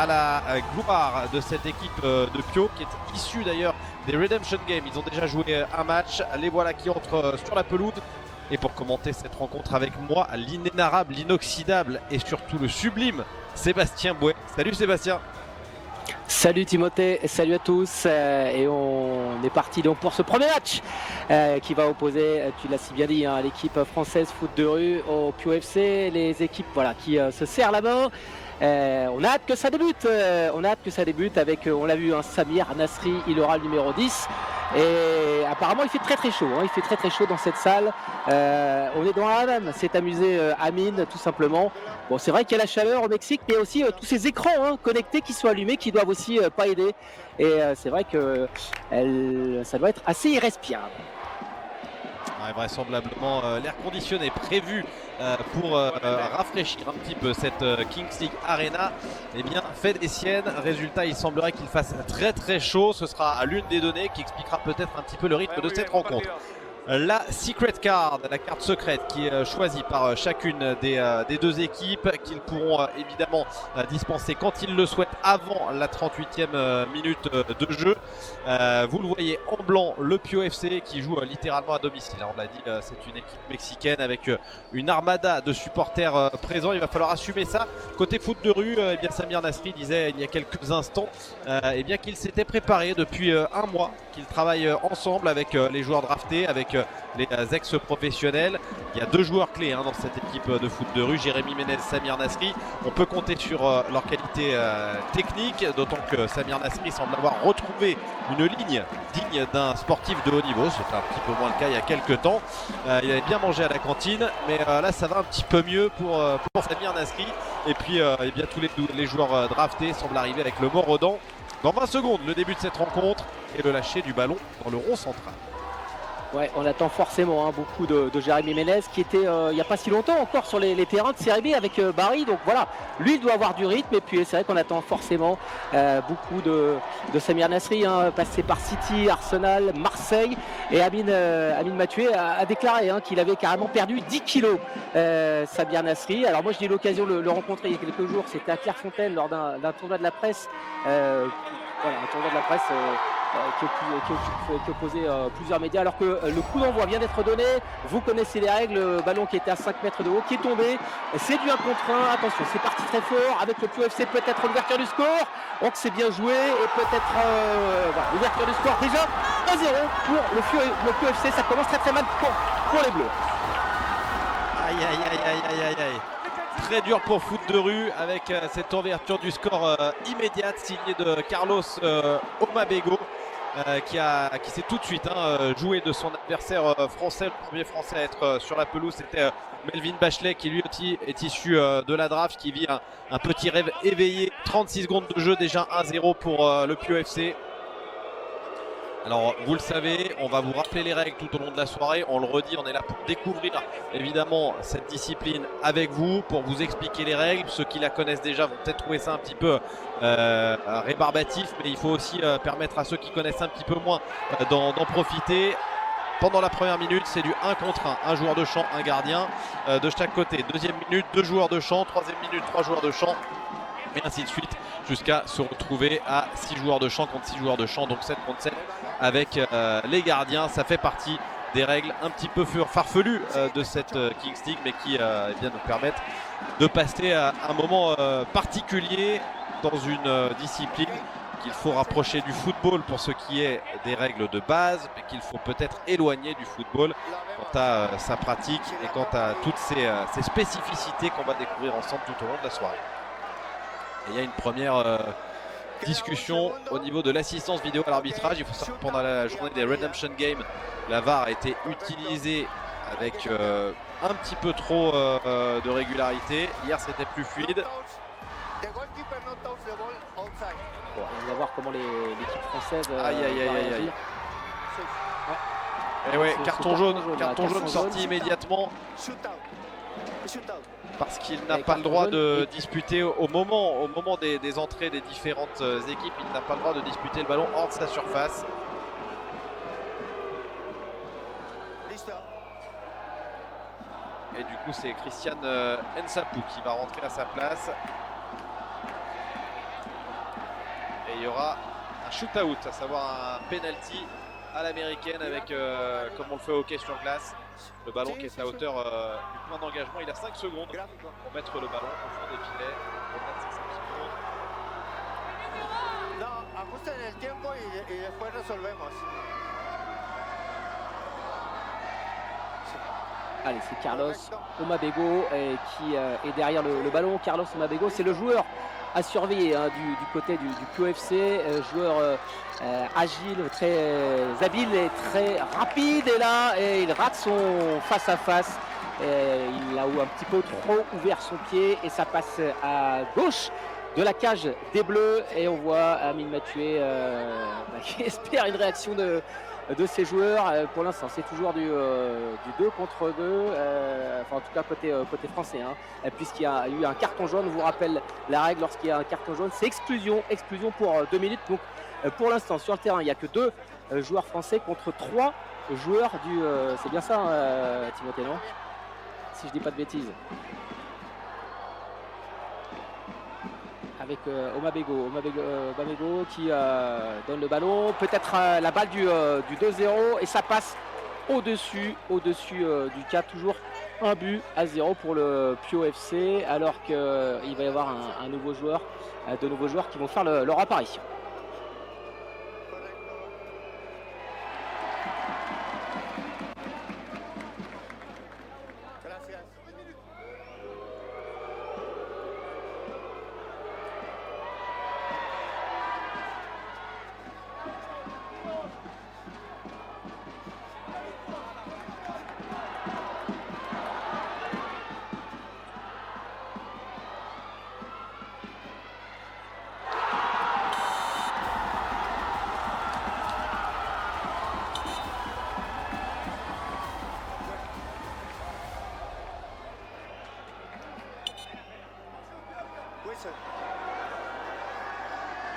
à la gloire de cette équipe de Pio qui est issue d'ailleurs des Redemption Games. Ils ont déjà joué un match, les voilà qui entrent sur la pelouse. Et pour commenter cette rencontre avec moi, l'inénarrable, l'inoxydable et surtout le sublime Sébastien Bouet. Salut Sébastien. Salut Timothée, salut à tous et on est parti donc pour ce premier match qui va opposer, tu l'as si bien dit, hein, l'équipe française foot de rue au Pio FC, les équipes voilà, qui se serrent la main. On a hâte que ça débute, avec, on l'a vu, Samir Nasri, il aura le numéro 10 et apparemment il fait très chaud, il fait très chaud dans cette salle. On est dans la Havane, s'est amusé Amine tout simplement. Bon, c'est vrai qu'il y a la chaleur au Mexique, mais aussi tous ces écrans connectés qui sont allumés qui doivent aussi pas aider, et c'est vrai que ça doit être assez irrespirable. Ouais, vraisemblablement l'air conditionné prévu pour rafraîchir un petit peu cette Kings League Arena, eh bien fait des siennes. Résultat, il semblerait qu'il fasse très chaud. Ce sera l'une des données qui expliquera peut-être un petit peu le rythme de cette rencontre. La Secret Card, la carte secrète qui est choisie par chacune des deux équipes, qu'ils pourront évidemment dispenser quand ils le souhaitent avant la 38e minute de jeu. Vous le voyez en blanc, le Pio FC qui joue littéralement à domicile. On l'a dit, c'est une équipe mexicaine avec une armada de supporters présents. Il va falloir assumer ça. Côté foot de rue, eh bien Samir Nasri disait il y a quelques instants eh bien qu'il s'était préparé depuis un mois, qu'ils travaillent ensemble avec les joueurs draftés, avec les ex-professionnels. Il y a deux joueurs clés dans cette équipe de foot de rue, Jérémy Ménez, Samir Nasri. On peut compter sur leur qualité technique, d'autant que Samir Nasri semble avoir retrouvé une ligne digne d'un sportif de haut niveau. C'était un petit peu moins le cas il y a quelques temps. Il avait bien mangé à la cantine, mais là ça va un petit peu mieux pour Samir Nasri. Et puis eh bien, tous les joueurs draftés semblent arriver avec le mort aux dents. Dans 20 secondes, le début de cette rencontre et le lâcher du ballon dans le rond central. Ouais, on attend forcément beaucoup de Jérémy Ménez qui était il n'y a pas si longtemps encore sur les terrains de Série B avec Barry. Donc voilà, lui il doit avoir du rythme, et puis c'est vrai qu'on attend forcément beaucoup de Samir Nasri, passé par City, Arsenal, Marseille. Et Amine Mathieu a déclaré qu'il avait carrément perdu 10 kilos, Samir Nasri. Alors moi j'ai eu l'occasion de le rencontrer il y a quelques jours, c'était à Clairefontaine lors d'un tournoi de la presse. Voilà, un tournoi de la presse qui opposait plusieurs médias, alors que le coup d'envoi vient d'être donné. Vous connaissez les règles, le ballon qui était à 5 mètres de haut, qui est tombé, c'est du 1 contre 1. Attention, c'est parti très fort avec le Pio FC, peut-être l'ouverture du score. Donc c'est bien joué, et peut-être voilà, l'ouverture du score déjà 1-0 pour le Pio FC. Ça commence très mal pour les Bleus. Aïe. Très dur pour foot de rue avec cette ouverture du score immédiate signée de Carlos Omabego qui s'est tout de suite joué de son adversaire français. Le premier français à être sur la pelouse, c'était Melvin Bachelet, qui lui aussi est issu de la draft, qui vit un petit rêve éveillé. 36 secondes de jeu, déjà 1-0 pour le Pio FC. Alors vous le savez, on va vous rappeler les règles tout au long de la soirée. On le redit, on est là pour découvrir évidemment cette discipline avec vous, pour vous expliquer les règles. Ceux qui la connaissent déjà vont peut-être trouver ça un petit peu rébarbatif, mais il faut aussi permettre à ceux qui connaissent un petit peu moins d'en profiter. Pendant la première minute, c'est du 1 contre 1, un joueur de champ, un gardien de chaque côté. Deuxième minute, 2 joueurs de champ. Troisième minute, 3 joueurs de champ, et ainsi de suite, jusqu'à se retrouver à 6 joueurs de champ contre 6 joueurs de champ, donc 7 contre 7 avec les gardiens. Ça fait partie des règles un petit peu farfelues de cette Kings League, mais qui eh bien, nous permettent de passer à un moment particulier dans une discipline qu'il faut rapprocher du football pour ce qui est des règles de base, mais qu'il faut peut-être éloigner du football quant à sa pratique et quant à toutes ces spécificités qu'on va découvrir ensemble tout au long de la soirée. Et il y a une première discussion au niveau de l'assistance vidéo à l'arbitrage. Il faut savoir que pendant la journée des Redemption Games, la VAR a été utilisée avec un petit peu trop de régularité. Hier c'était plus fluide. Bon, on va voir comment l'équipe française aïe. Et ouais, carton jaune sorti immédiatement. Parce qu'il n'a pas le droit de disputer au moment des entrées des différentes équipes, il n'a pas le droit de disputer le ballon hors de sa surface. Et du coup c'est Christian Nsapou qui va rentrer à sa place. il y aura un shoot-out, à savoir un penalty à l'américaine avec, comme on le fait au hockey sur glace, le ballon qui est à hauteur du point d'engagement. Il a 5 secondes pour mettre le ballon au fond des filets. Au-delà de ces 5 secondes. No, ajusten el tiempo y después resolvemos. Allez, c'est Carlos Omabego qui est derrière le ballon. Carlos Omabego, c'est le joueur à surveiller hein, du côté du POFC, joueur agile, très habile et très rapide. Et là, il rate son face-à-face. Il a un petit peu trop ouvert son pied et ça passe à gauche de la cage des Bleus. Et on voit Amine Mathieu qui espère une réaction de ses joueurs. Pour l'instant, c'est toujours du 2 contre 2, enfin en tout cas côté français, hein, puisqu'il y a eu un carton jaune. Je vous rappelle la règle, lorsqu'il y a un carton jaune, c'est exclusion pour 2 minutes. Donc pour l'instant, sur le terrain, il n'y a que 2 joueurs français contre 3 joueurs du... c'est bien ça, Timothée, non? Si je dis pas de bêtises. Avec Omabego qui donne le ballon, peut-être la balle du 2-0 et ça passe au-dessus du cas. Toujours 1-0 pour le POFC, alors qu'il va y avoir de nouveaux joueurs qui vont faire leur apparition.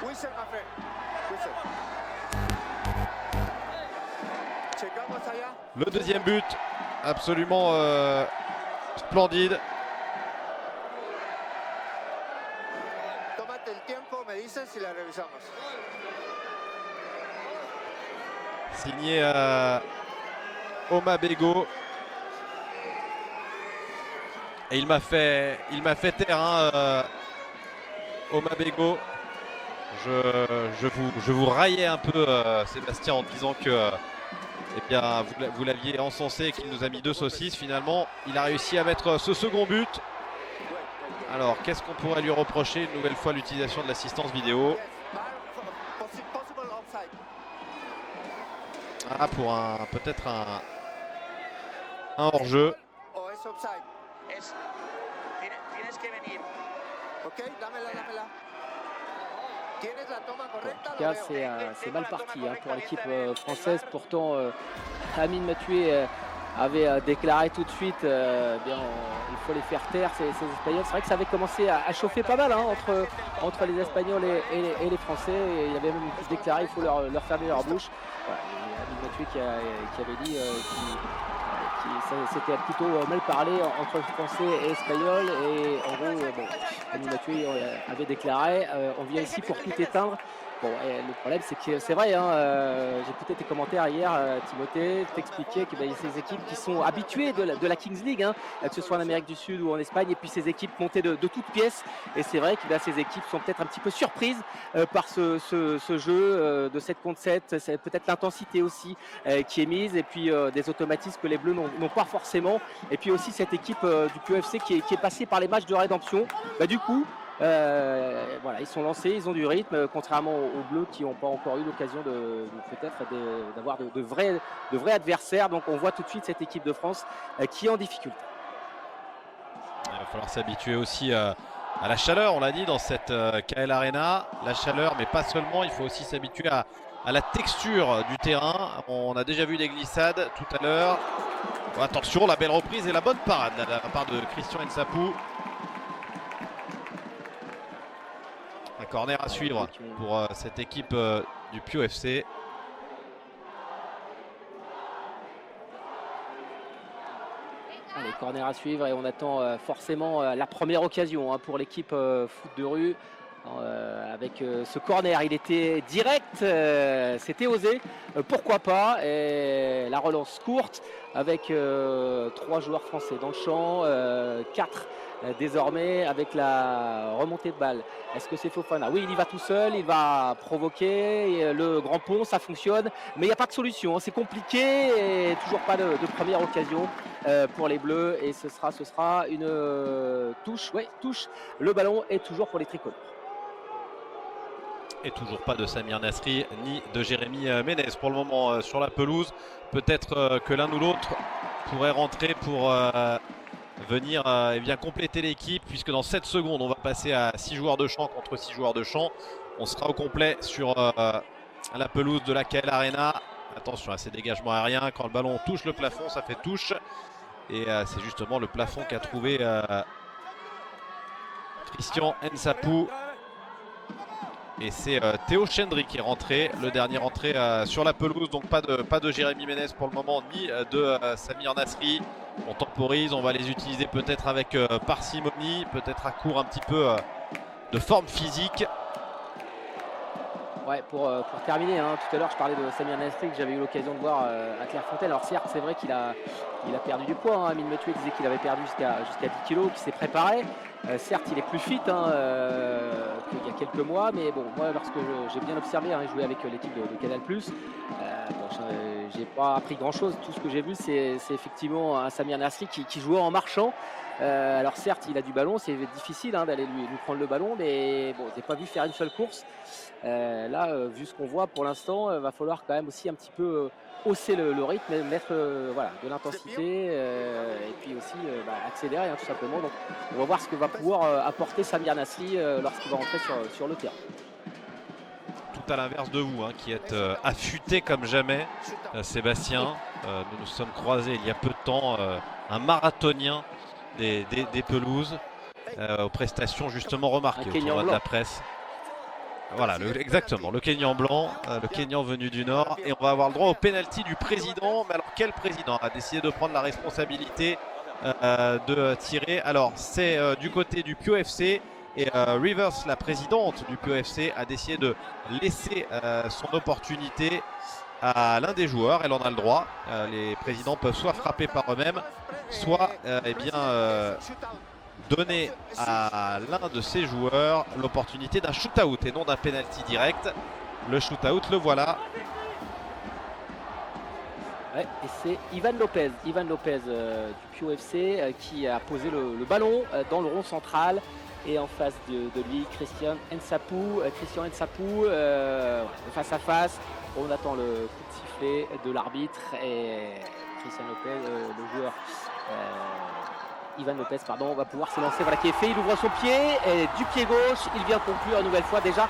Whistle, my friend. Whistle. Checamos allá. Le deuxième but, absolument splendide. Tómate el tiempo, me dices si la revisamos. Signé Omabego. Et il m'a fait taire, hein, Omabego. Je vous raillais un peu, Sébastien, en disant que eh bien, vous l'aviez encensé et qu'il nous a mis 2 saucisses. Finalement, il a réussi à mettre ce second but. Alors, qu'est-ce qu'on pourrait lui reprocher? Une nouvelle fois, l'utilisation de l'assistance vidéo. Ah, pour peut-être un hors-jeu. En tout cas, c'est mal parti hein, pour l'équipe française. Pourtant, Amine Mathieu avait déclaré tout de suite bien, il faut les faire taire, ces Espagnols. C'est vrai que ça avait commencé à chauffer pas mal hein, entre les Espagnols et les Français. Et il avait même déclaré qu'il faut leur fermer leur bouche. Voilà, Amine Mathieu qui avait dit c'était plutôt mal parlé entre Français et Espagnols. Et en gros, Amine Mathieu avait déclaré on vient ici pour tout éteindre. Bon, le problème, c'est que c'est vrai, hein, j'écoutais tes commentaires hier, Timothée, t'expliquais qu'il y a ces équipes qui sont habituées de la Kings League, hein, que ce soit en Amérique du Sud ou en Espagne, et puis ces équipes montées de toutes pièces. Et c'est vrai que ces équipes sont peut-être un petit peu surprises par ce jeu de 7 contre 7. C'est peut-être l'intensité aussi qui est mise, et puis des automatismes que les Bleus n'ont pas forcément. Et puis aussi cette équipe du POFC qui est passée par les matchs de rédemption. Du coup, voilà, ils sont lancés, ils ont du rythme, contrairement aux Bleus qui n'ont pas encore eu l'occasion peut-être d'avoir de vrais adversaires. Donc on voit tout de suite cette équipe de France qui est en difficulté. Il va falloir s'habituer aussi à la chaleur, on l'a dit, dans cette KL Arena. La chaleur, mais pas seulement, il faut aussi s'habituer à la texture du terrain. On a déjà vu des glissades tout à l'heure. Attention, la belle reprise et la bonne parade de la part de Christian Nsapou. Un corner à suivre pour cette équipe du POFC. Allez, corner à suivre et on attend forcément la première occasion hein, pour l'équipe foot de rue. avec ce corner. Il était direct, c'était osé, pourquoi pas. Et la relance courte avec 3 joueurs français dans le champ, 4 désormais avec la remontée de balle. Est-ce que c'est Fofana? Oui, il y va tout seul, il va provoquer et le grand pont, ça fonctionne, mais il n'y a pas de solution, hein. C'est compliqué et toujours pas de première occasion pour les Bleus, et ce sera une touche, ouais, touche. Le ballon est toujours pour les tricolores. Et toujours pas de Samir Nasri ni de Jérémy Ménez pour le moment sur la pelouse. Peut-être que l'un ou l'autre pourrait rentrer pour venir eh bien, compléter l'équipe, puisque dans 7 secondes on va passer à 6 joueurs de champ contre 6 joueurs de champ. On sera au complet sur la pelouse de la KL Arena. Attention à ces dégagements aériens, quand le ballon touche le plafond ça fait touche, et c'est justement le plafond qu'a trouvé Christian Nsapou. Et c'est Théo Chendry qui est rentré, le dernier rentré sur la pelouse. Donc pas de Jérémy Ménez pour le moment, ni de Samir Nasri. On temporise, on va les utiliser peut-être avec parcimonie, peut-être à court un petit peu de forme physique. Ouais, pour terminer, hein, tout à l'heure je parlais de Samir Nasri que j'avais eu l'occasion de voir à Clairefontaine. Alors certes c'est vrai qu'il a perdu du poids, hein. Amine Mathieu disait qu'il avait perdu jusqu'à 10 kg, qu'il s'est préparé. Certes il est plus fit hein, qu'il y a quelques mois, mais bon, moi lorsque j'ai bien observé, hein, joué avec l'équipe de Canal+, bon, j'ai pas appris grand chose. Tout ce que j'ai vu c'est effectivement un Samir Nasri qui jouait en marchant. Alors certes il a du ballon, c'est difficile hein, d'aller lui prendre le ballon, mais bon, j'ai pas vu faire une seule course. Là, vu ce qu'on voit pour l'instant, va falloir quand même aussi un petit peu hausser le rythme, mettre voilà, de l'intensité et puis aussi accélérer hein, tout simplement. Donc on va voir ce que va pouvoir apporter Samir Nasri lorsqu'il va rentrer sur le terrain. Tout à l'inverse de vous, hein, qui êtes affûté comme jamais, Sébastien. Nous nous sommes croisés il y a peu de temps, un marathonien des pelouses, aux prestations justement remarquées au tournoi de la presse. Voilà, exactement, le Kenyan blanc, le Kenyan venu du Nord. Et on va avoir le droit au pénalty du président. Mais alors quel président a décidé de prendre la responsabilité de tirer? Alors c'est du côté du Pio FC. Et Rivers, la présidente du Pio FC, a décidé de laisser son opportunité à l'un des joueurs. Elle en a le droit. Les présidents peuvent soit frapper par eux-mêmes, soit donner à l'un de ses joueurs l'opportunité d'un shoot-out et non d'un penalty direct. Le shoot-out, le voilà. Ouais, et c'est Ivan Lopez du Pio FC qui a posé le ballon dans le rond central. Et en face de lui, Christian Nsapou, face à face. On attend le coup de sifflet de l'arbitre et Christian Lopez, le joueur Ivan Lopez, pardon, va pouvoir se lancer. Voilà qui est fait, il ouvre son pied et du pied gauche, il vient conclure une nouvelle fois déjà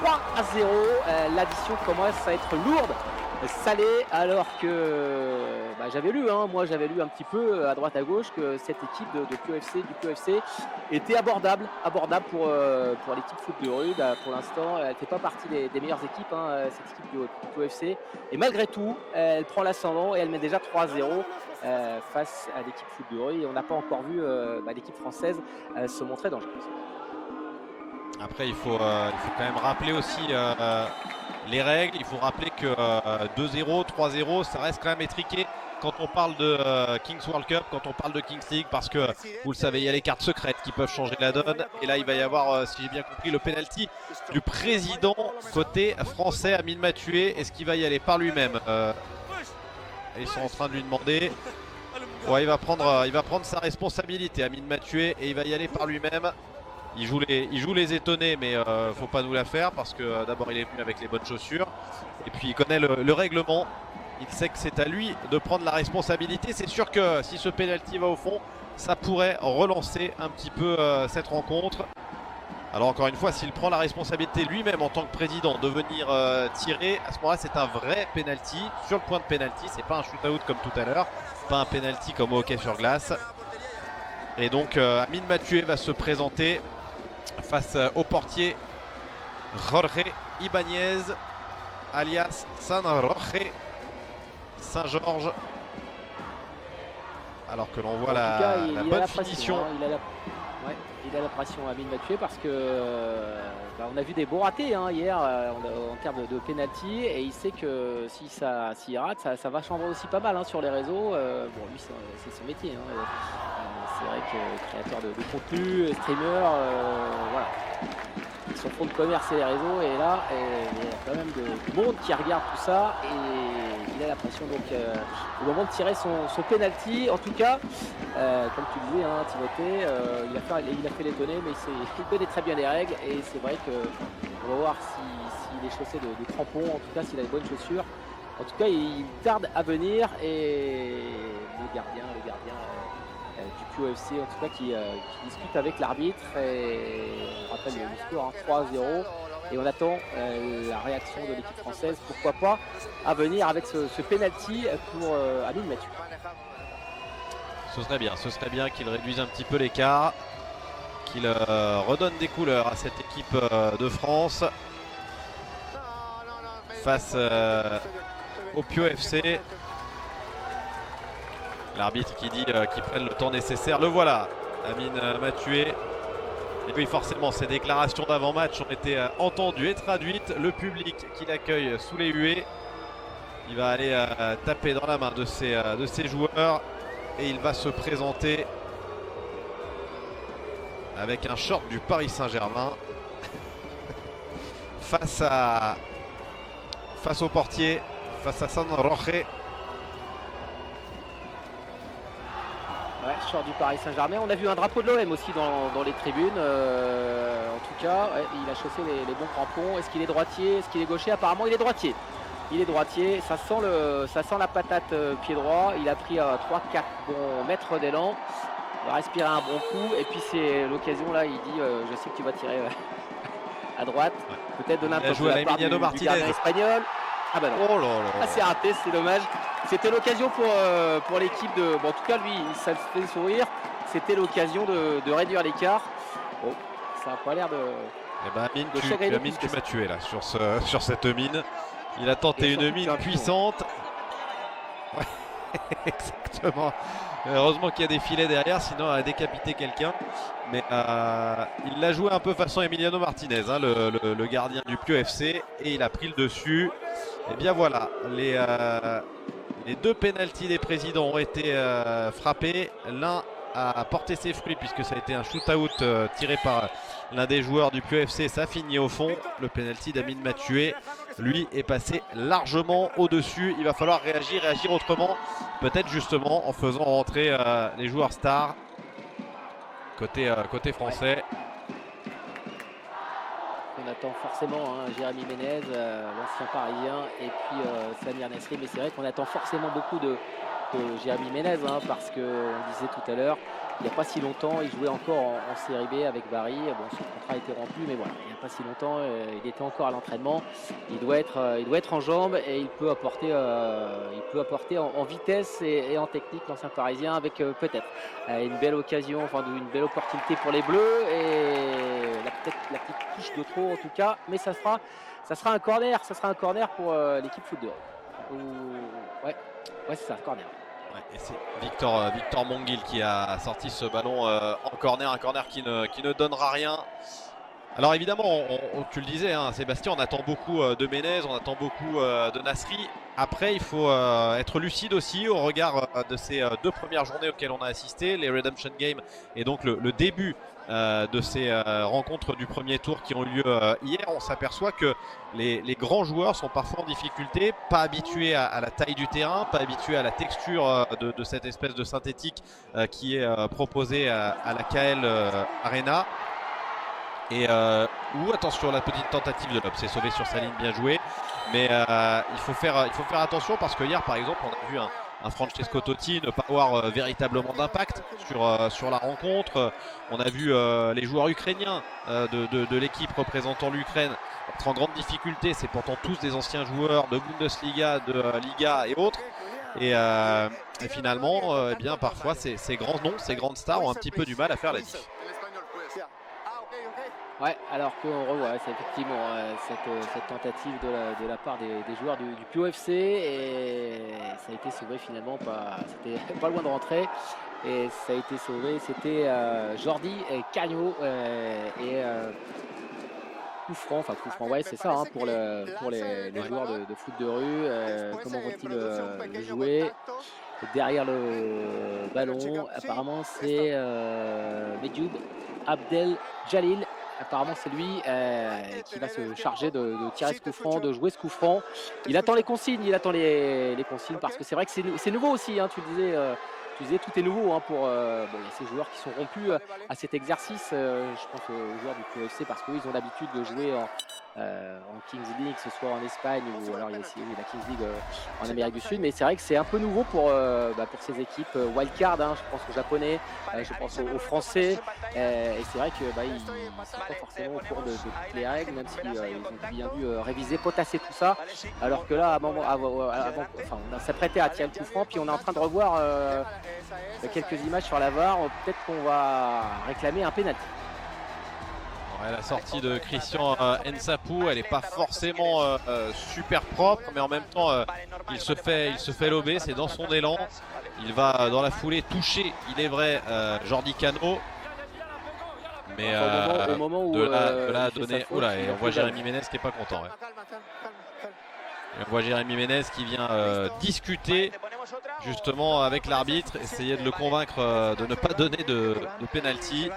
3-0. L'addition commence à être lourde, salée, alors que j'avais lu, hein, moi j'avais lu un petit peu à droite à gauche que cette équipe du Pio FC était abordable pour l'équipe foot de rue. Pour l'instant, elle ne fait pas partie des meilleures équipes, hein, cette équipe du Pio FC. Et malgré tout, elle prend l'ascendant et elle met déjà 3-0 face à l'équipe foot de rue. Et on n'a pas encore vu l'équipe française se montrer dangereuse. Après, il faut quand même rappeler aussi les règles. Il faut rappeler que 2-0, 3-0, ça reste quand même étriqué quand on parle de Kings World Cup, quand on parle de Kings League, parce que vous le savez, il y a les cartes secrètes qui peuvent changer la donne. Et là, il va y avoir, si j'ai bien compris, le penalty du président côté français, Amine Mathieu. Est-ce qu'il va y aller par lui-même? Ils sont en train de lui demander. Ouais, il va prendre sa responsabilité, Amine Mathieu, et il va y aller par lui-même. Il joue les étonnés, mais faut pas nous la faire parce que d'abord il est venu avec les bonnes chaussures et puis il connaît le règlement. Il sait que c'est à lui de prendre la responsabilité. C'est sûr que si ce penalty va au fond, ça pourrait relancer un petit peu cette rencontre. Alors encore une fois, s'il prend la responsabilité lui-même en tant que président de venir tirer, à ce moment-là c'est un vrai penalty sur le point de penalty. C'est pas un shoot-out comme tout à l'heure, pas un penalty comme au hockey sur glace. Et donc Amine Mathieu va se présenter face au portier Jorge Ibanez, alias San Jorge, Saint-Georges. Alors que l'on voit la bonne finition. Ouais, il a la pression Amine Mathieu parce que on a vu des beaux ratés hein, hier en termes de penalty et il sait que s'il rate, ça va chambrer aussi pas mal hein, sur les réseaux. Bon, lui, c'est son métier. Hein, c'est vrai que créateur de contenu, streamer, voilà. Son fond de commerce et les réseaux et là il y a quand même du monde qui regarde tout ça et il a la pression donc au moment de tirer son penalty en tout cas comme tu le disais hein, Timothée il a fait l'étonner mais il connaît très bien les règles et c'est vrai que on va voir s'il est chaussé de crampons en tout cas s'il a les bonnes chaussures en tout cas il tarde à venir et le gardien du POFC en tout cas qui discute avec l'arbitre et on rappelle le score hein, 3-0 et on attend la réaction de l'équipe française pourquoi pas à venir avec ce penalty pour Amine Mathieu. Ce serait bien qu'il réduise un petit peu l'écart, qu'il redonne des couleurs à cette équipe de France face au POFC. L'arbitre qui dit qu'il prenne le temps nécessaire. Le voilà, Amine Mathieu. Et oui, forcément, ces déclarations d'avant-match ont été entendues et traduites. Le public qui l'accueille sous les huées. Il va aller taper dans la main de ses joueurs. Et il va se présenter avec un short du Paris Saint-Germain face au portier, face à San Roque. Ouais, short du Paris Saint-Germain. On a vu un drapeau de l'OM aussi dans les tribunes. En tout cas, ouais, il a chaussé les bons crampons. Est-ce qu'il est droitier? Est-ce qu'il est gaucher? Apparemment, il est droitier. Il est droitier. Ça sent la patate pied droit. Il a pris 3-4 bons mètres d'élan. Il va respirer un bon coup. Et puis, c'est l'occasion là. Il dit je sais que tu vas tirer à droite. Ouais. Peut-être de n'importe quoi. Il a joué à Emiliano du gardien espagnol. Ah bah non. Oh là là. Ah, c'est raté, c'est dommage. C'était l'occasion pour l'équipe de... Bon, en tout cas, lui, ça le fait sourire. C'était l'occasion de réduire l'écart. Bon, ça n'a pas l'air de... Eh ben, Amine, tu m'as tué là sur cette mine. Il a tenté une mine puissante. Ouais, exactement. Heureusement qu'il y a des filets derrière, sinon il a décapité quelqu'un. Mais il l'a joué un peu façon Emiliano Martinez, hein, le gardien du POFC. Et il a pris le dessus. Et bien voilà, les deux pénaltys des présidents ont été frappés. L'un a porté ses fruits puisque ça a été un shoot-out tiré par l'un des joueurs du POFC. Ça finit au fond. Le pénalty d'Amine Mathieu, lui, est passé largement au-dessus. Il va falloir réagir autrement. Peut-être justement en faisant rentrer les joueurs stars côté français. On attend forcément hein, Jérémy Ménez, l'ancien parisien, et puis Samir Nasri. Mais c'est vrai qu'on attend forcément beaucoup de Jérémy Ménez hein, parce qu'on disait tout à l'heure, il n'y a pas si longtemps, il jouait encore en Série B avec Bari. Bon, son contrat a été rompu, mais voilà, il n'y a pas si longtemps, il était encore à l'entraînement. Il doit être en jambes et il peut apporter en vitesse et en technique l'ancien parisien avec peut-être une belle occasion, enfin une belle opportunité pour les Bleus et la petite touche de trop en tout cas. Mais ça sera un corner, pour l'équipe foot de Ouais, c'est ça, corner. Ouais, et c'est Victor Monguil qui a sorti ce ballon en corner, un corner qui ne donnera rien. Alors évidemment, tu le disais hein, Sébastien, on attend beaucoup de Ménez, on attend beaucoup de Nasri. Après, il faut être lucide aussi au regard de ces deux premières journées auxquelles on a assisté, les Redemption Games et donc le début de ces rencontres du premier tour qui ont eu lieu hier. On s'aperçoit que les grands joueurs sont parfois en difficulté, pas habitués à la taille du terrain, pas habitués à la texture de cette espèce de synthétique qui est proposée à la KL Arena. Et attention, la petite tentative de Lob, c'est sauvé sur sa ligne, bien joué. Mais il faut faire attention parce que hier par exemple on a vu un Francesco Totti ne pas avoir véritablement d'impact sur la rencontre. On a vu les joueurs ukrainiens de l'équipe représentant l'Ukraine être en grande difficulté. C'est pourtant tous des anciens joueurs de Bundesliga, de Liga et autres. Et finalement, eh bien, parfois ces grands noms, ces grandes stars ont un petit peu du mal à faire la diff. Ouais, alors qu'on revoit c'est effectivement cette tentative de la part des joueurs du POFC et ça a été sauvé finalement, c'était pas loin de rentrer. et ça a été sauvé. C'était Jordi Cagno et coup franc, ouais, c'est ça, hein, pour les joueurs de foot de rue. Comment vont-ils le jouer derrière le ballon? Apparemment, c'est Medjoub Abdel Jalil. Apparemment, c'est lui qui va se charger de tirer ce coup franc, de jouer ce coup franc. Il attend les consignes, les consignes, parce que c'est vrai que c'est nouveau aussi, hein, tu disais tout est nouveau, hein, pour bon, il y a ces joueurs qui sont rompus à cet exercice. Je pense aux joueurs du PFC parce qu'ils ont l'habitude de jouer en Kings League, que ce soit en Espagne ou alors il y a aussi la Kings League en Amérique du Sud. Mais c'est vrai que c'est un peu nouveau pour ces équipes wildcard, hein, je pense aux Japonais, je pense aux Français. Et c'est vrai que ils ne sont pas forcément au courant de toutes les règles, même s'ils ont bien dû réviser, potasser tout ça. Alors que là, on s'apprêtait à tirer le coup franc, puis on est en train de revoir quelques images sur la VAR. Peut-être qu'on va réclamer un pénalty. Ouais, la sortie de Christian Nsapou, elle n'est pas forcément super propre, mais en même temps, il se fait lober, c'est dans son élan. Il va dans la foulée toucher, il est vrai, Jordi Cano. Mais au moment où de là à donner. Oula, et on voit Jérémy Ménez qui n'est pas content. Ouais. Et on voit Jérémy Ménez qui vient discuter justement avec l'arbitre, essayer de le convaincre de ne pas donner de penalty.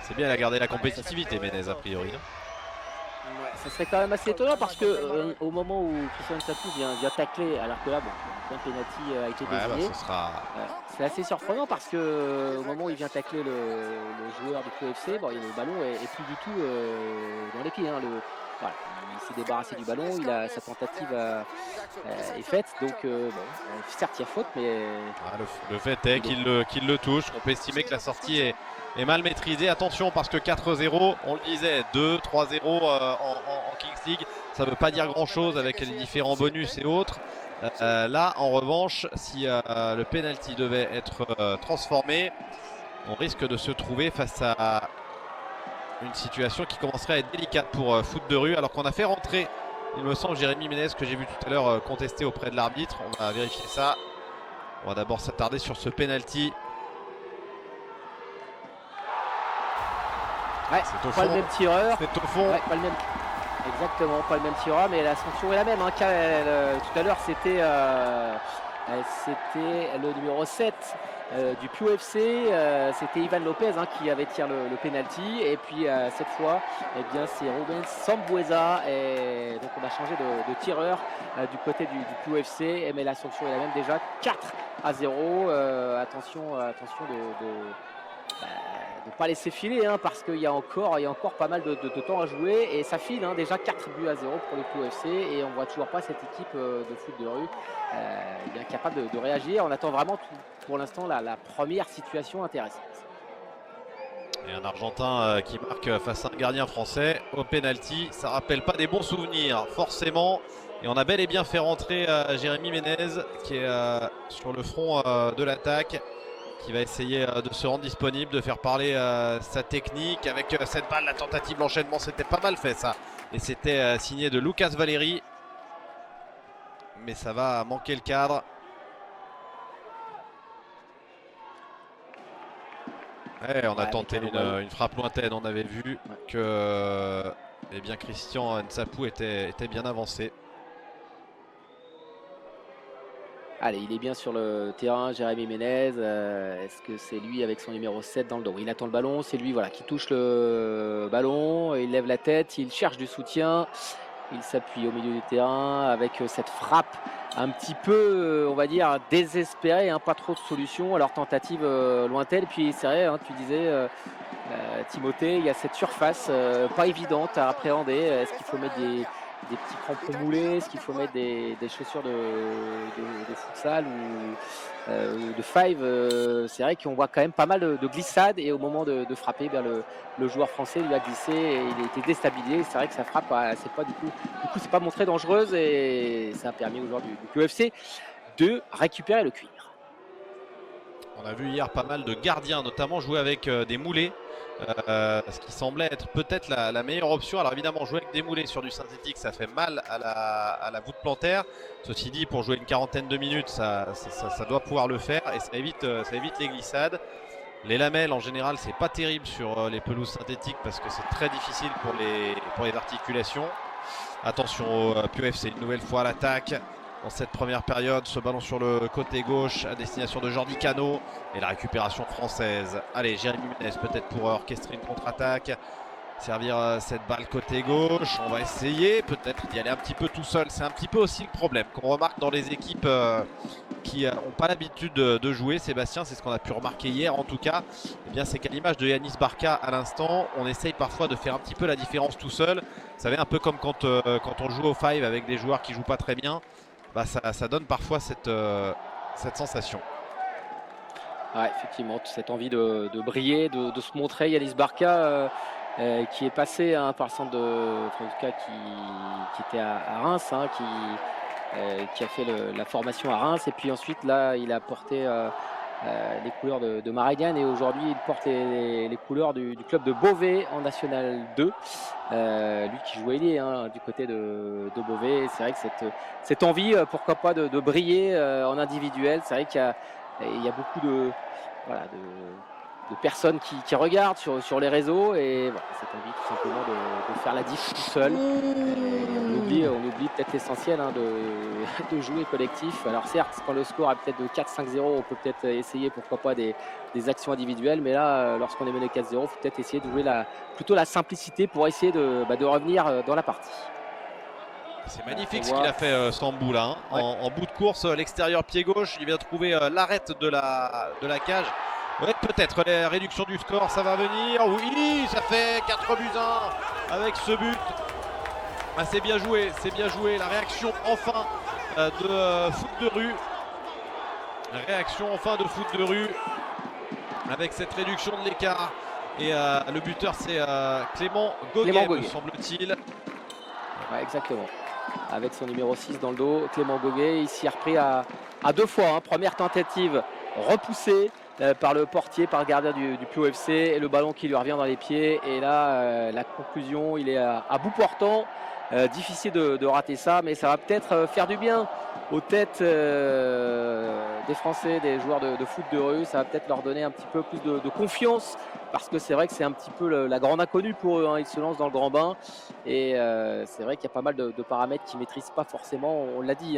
C'est bien, il a gardé la compétitivité, Ménez, a priori. Ouais, ça serait quand même assez étonnant parce que au moment où Christian Nsapou vient tacler, alors que là, un penalty a été désigné. C'est assez surprenant parce que au moment où il vient tacler le joueur du PFC, le ballon est plus du tout dans les pieds. Hein, voilà, il s'est débarrassé du ballon, sa tentative est faite, donc certes il y a faute, mais le fait est qu'il le touche. On peut estimer que la sortie est mal maîtrisée. Attention, parce que 4-0, on le disait, 2-3-0 en Kings League, ça ne veut pas dire grand chose avec les différents bonus et autres. Là en revanche, si le penalty devait être transformé, on risque de se trouver face à une situation qui commencerait à être délicate pour foot de rue, alors qu'on a fait rentrer, il me semble, Jérémy Ménez, que j'ai vu tout à l'heure contester auprès de l'arbitre. On va vérifier ça. On va d'abord s'attarder sur ce penalty. Ouais, c'est au pas fond. Le même tireur. C'est au fond. Ouais, pas le même. Exactement, pas le même tireur, mais la sanction est la même. Hein. Tout à l'heure, c'était le numéro 7 du PUFC, c'était Ivan Lopez qui avait tiré le penalty, et puis cette fois c'est Ruben Sambueza, et donc on a changé de tireur du côté du PUFC, mais la sanction est la même déjà, 4-0. Attention de ne pas laisser filer, parce qu'il y a encore pas mal de temps à jouer, et ça file déjà 4-0 pour le PUFC, et on ne voit toujours pas cette équipe de foot de rue bien capable de réagir. On attend vraiment pour l'instant la première situation intéressante. Et un Argentin qui marque face à un gardien français au penalty, ça rappelle pas des bons souvenirs forcément. Et on a bel et bien fait rentrer Jérémy Ménez qui est sur le front de l'attaque, qui va essayer de se rendre disponible, de faire parler sa technique avec cette balle. La tentative, l'enchaînement, c'était pas mal fait ça. Et c'était signé de Lucas Valeri. Mais ça va manquer le cadre. Ouais, on a tenté une frappe lointaine. On avait vu que Christian Nsapou était bien avancé. Allez, il est bien sur le terrain, Jérémy Ménez. Est-ce que c'est lui avec son numéro 7 dans le dos? Il attend le ballon, c'est lui qui touche le ballon. Il lève la tête, il cherche du soutien. Il s'appuie au milieu du terrain avec cette frappe un petit peu, on va dire, désespérée, pas trop de solutions. Alors tentative lointaine, puis c'est vrai, tu disais, Timothée, il y a cette surface pas évidente à appréhender. Est-ce qu'il faut mettre des petits crampons moulés? Est-ce qu'il faut mettre des chaussures de futsal ou de five? C'est vrai qu'on voit quand même pas mal de glissades, et au moment de frapper, le joueur français lui a glissé et il a été déstabilisé. C'est vrai que sa frappe, c'est pas montré dangereuse, et ça a permis aux joueurs du PUFC de récupérer le cuir. On a vu hier pas mal de gardiens notamment jouer avec des moulets. ce qui semblait être peut-être la meilleure option. Alors évidemment, jouer avec des moulets sur du synthétique, ça fait mal à la voûte plantaire. Ceci dit, pour jouer une quarantaine de minutes, ça doit pouvoir le faire et ça évite les glissades. Les lamelles en général, c'est pas terrible sur les pelouses synthétiques parce que c'est très difficile pour les articulations. Attention au POFC une nouvelle fois à l'attaque. Dans cette première période, ce ballon sur le côté gauche à destination de Jordi Cano et la récupération française. Allez, Jérémy Ménez peut-être pour orchestrer une contre-attaque, servir cette balle côté gauche. On va essayer peut-être d'y aller un petit peu tout seul. C'est un petit peu aussi le problème qu'on remarque dans les équipes qui n'ont pas l'habitude de jouer. Sébastien, c'est ce qu'on a pu remarquer hier en tout cas. Eh bien, c'est qu'à l'image de Yanis Barca à l'instant, on essaye parfois de faire un petit peu la différence tout seul. Vous savez, un peu comme quand on joue au 5 avec des joueurs qui jouent pas très bien. Bah ça donne parfois cette sensation. Ouais, effectivement, cette envie de briller, de se montrer. Yanis Barca qui est passé par le centre en tout cas qui était à Reims, hein, qui a fait la formation à Reims et puis ensuite là il a porté les couleurs de Maraignan et aujourd'hui il porte les couleurs du club de Beauvais en National 2. Lui qui joue ailier du côté de Beauvais. C'est vrai que cette envie, pourquoi pas, de briller en individuel. C'est vrai qu'il y a beaucoup de personnes qui regardent sur les réseaux et voilà, cette envie tout simplement de faire la diff tout seul. On oublie peut-être l'essentiel de jouer collectif. Alors certes, quand le score est peut-être de 4-5-0, on peut peut-être essayer pourquoi pas des actions individuelles, mais là, lorsqu'on est mené 4-0, il faut peut-être essayer de jouer plutôt la simplicité pour essayer de revenir dans la partie. C'est magnifique ce qu'il a fait Sambou là, hein. Ouais. En bout de course, l'extérieur pied gauche, il vient de trouver l'arête de la cage. Ouais, peut-être la réduction du score, ça va venir. Oui, ça fait 4-1 avec ce but. Ah, c'est bien joué, la réaction enfin de foot de rue. Réaction enfin de foot de rue avec cette réduction de l'écart. Et le buteur c'est Clément Goguet, me semble-t-il. Ouais, exactement. Avec son numéro 6 dans le dos, Clément Goguet, il s'y a repris à 2 fois. Première tentative repoussée par le portier, par le gardien du POFC et le ballon qui lui revient dans les pieds. Et là, la conclusion, il est à bout portant. Difficile de rater ça, mais ça va peut-être faire du bien aux têtes des Français, des joueurs de foot de rue. Ça va peut-être leur donner un petit peu plus de confiance parce que c'est vrai que c'est un petit peu la grande inconnue pour eux. Ils se lancent dans le grand bain et c'est vrai qu'il y a pas mal de paramètres qu'ils ne maîtrisent pas forcément. On l'a dit,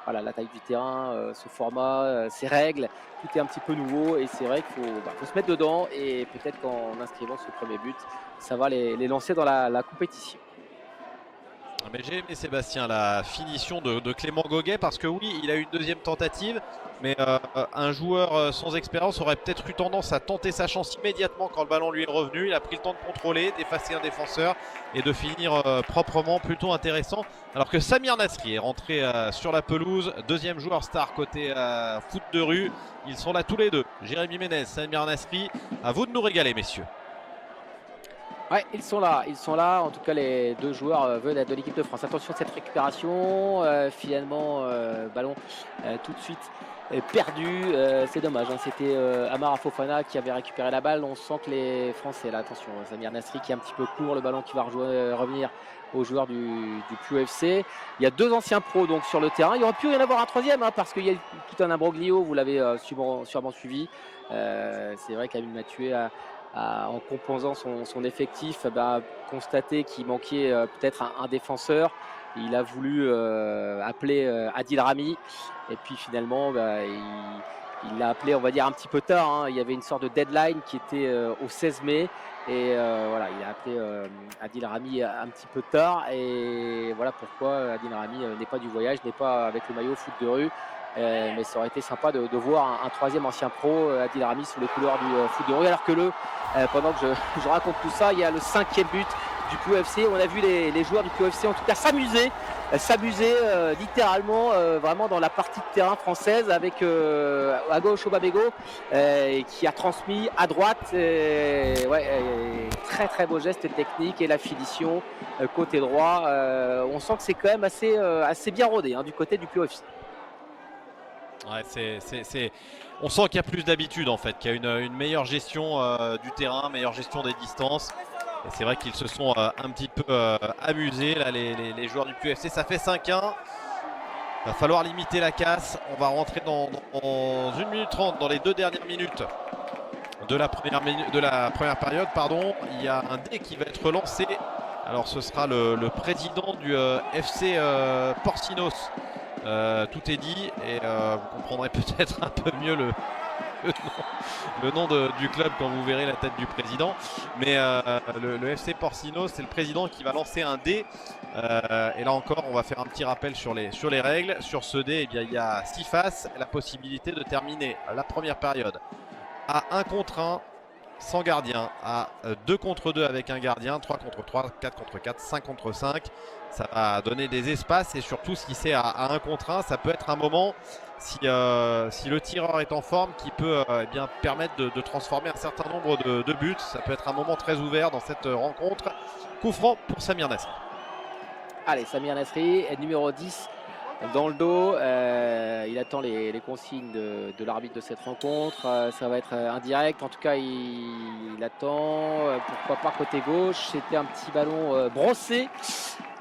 voilà, la taille du terrain, ce format, ces règles, tout est un petit peu nouveau et c'est vrai qu'il faut se mettre dedans et peut-être qu'en inscrivant ce premier but, ça va les lancer dans la compétition. Mais j'ai aimé Sébastien la finition de Clément Goguet parce que oui, il a eu une deuxième tentative, mais un joueur sans expérience aurait peut-être eu tendance à tenter sa chance immédiatement quand le ballon lui est revenu. Il a pris le temps de contrôler, d'effacer un défenseur et de finir proprement, plutôt intéressant. Alors que Samir Nasri est rentré sur la pelouse, deuxième joueur star côté foot de rue. Ils sont là tous les deux, Jérémy Ménez, Samir Nasri. À vous de nous régaler, messieurs. Ouais, ils sont là. En tout cas, les deux joueurs veulent de l'équipe de France. Attention à cette récupération. Finalement, ballon tout de suite perdu. C'est dommage. C'était Amara Fofana qui avait récupéré la balle. On sent que les Français, là, attention, Samir Nasri qui est un petit peu court. Le ballon qui va revenir aux joueurs du POFC. Il y a 2 anciens pros donc sur le terrain. Il y aurait pu y en avoir un troisième parce qu'il y a tout un imbroglio. Vous l'avez sûrement suivi. C'est vrai qu'Amine Mathieu en composant son effectif, constaté qu'il manquait peut-être un défenseur. Il a voulu appeler Adil Rami et puis finalement il l'a appelé, on va dire, un petit peu tard. Il y avait une sorte de deadline qui était au 16 mai et voilà, il a appelé Adil Rami un petit peu tard et voilà pourquoi Adil Rami n'est pas du voyage, n'est pas avec le maillot foot de rue. Mais ça aurait été sympa de voir un troisième ancien pro, Adil Rami, sous les couleurs du foot de rue. Alors que pendant que je raconte tout ça, il y a le 5e but du POFC. On a vu les joueurs du POFC en tout cas s'amuser littéralement vraiment dans la partie de terrain française avec à gauche Oma Bego qui a transmis à droite. Très très beau geste technique et la finition côté droit. On sent que c'est quand même assez bien rodé du côté du POFC. Ouais, on sent qu'il y a plus d'habitude en fait, qu'il y a une meilleure gestion du terrain, meilleure gestion des distances. Et c'est vrai qu'ils se sont un petit peu amusés là, les joueurs du QFC. Ça fait 5-1. Va falloir limiter la casse. On va rentrer dans 1 minute 30 dans les 2 dernières minutes de la première période. Pardon. Il y a un dé qui va être lancé. Alors ce sera le président du FC Porcinos. Tout est dit et vous comprendrez peut-être un peu mieux le nom du club quand vous verrez la tête du président. Mais le FC Porcinos, c'est le président qui va lancer un dé. Et là encore, on va faire un petit rappel sur les règles. Sur ce dé, eh bien, il y a 6 faces. La possibilité de terminer la première période à 1 contre 1 sans gardien, à 2 contre 2 avec un gardien, 3 contre 3, 4 contre 4, 5 contre 5. Ça va donner des espaces et surtout si c'est à 1 contre 1, ça peut être un moment, si le tireur est en forme, qui peut eh bien, permettre de transformer un certain nombre de buts. Ça peut être un moment très ouvert dans cette rencontre. Coup franc pour Samir Nasri. Allez, Samir Nasri, numéro 10 dans le dos. Il attend les consignes de l'arbitre de cette rencontre. Ça va être indirect. En tout cas, il attend. Pourquoi pas côté gauche. C'était un petit ballon brossé.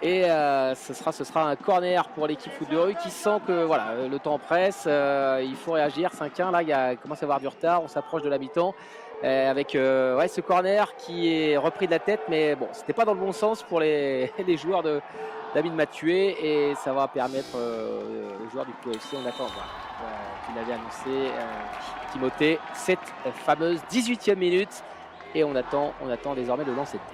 Et ce sera un corner pour l'équipe foot de rue qui sent que voilà, le temps presse. Il faut réagir. 5-1. Là, il commence à y avoir du retard. On s'approche de la mi-temps. Avec ce corner qui est repris de la tête, mais bon, c'était pas dans le bon sens pour les joueurs de David Mathieu, et ça va permettre aux joueurs du QFC, on attend qu'il avait annoncé Timothée, cette fameuse 18e minute, et on attend désormais le lancer de dé.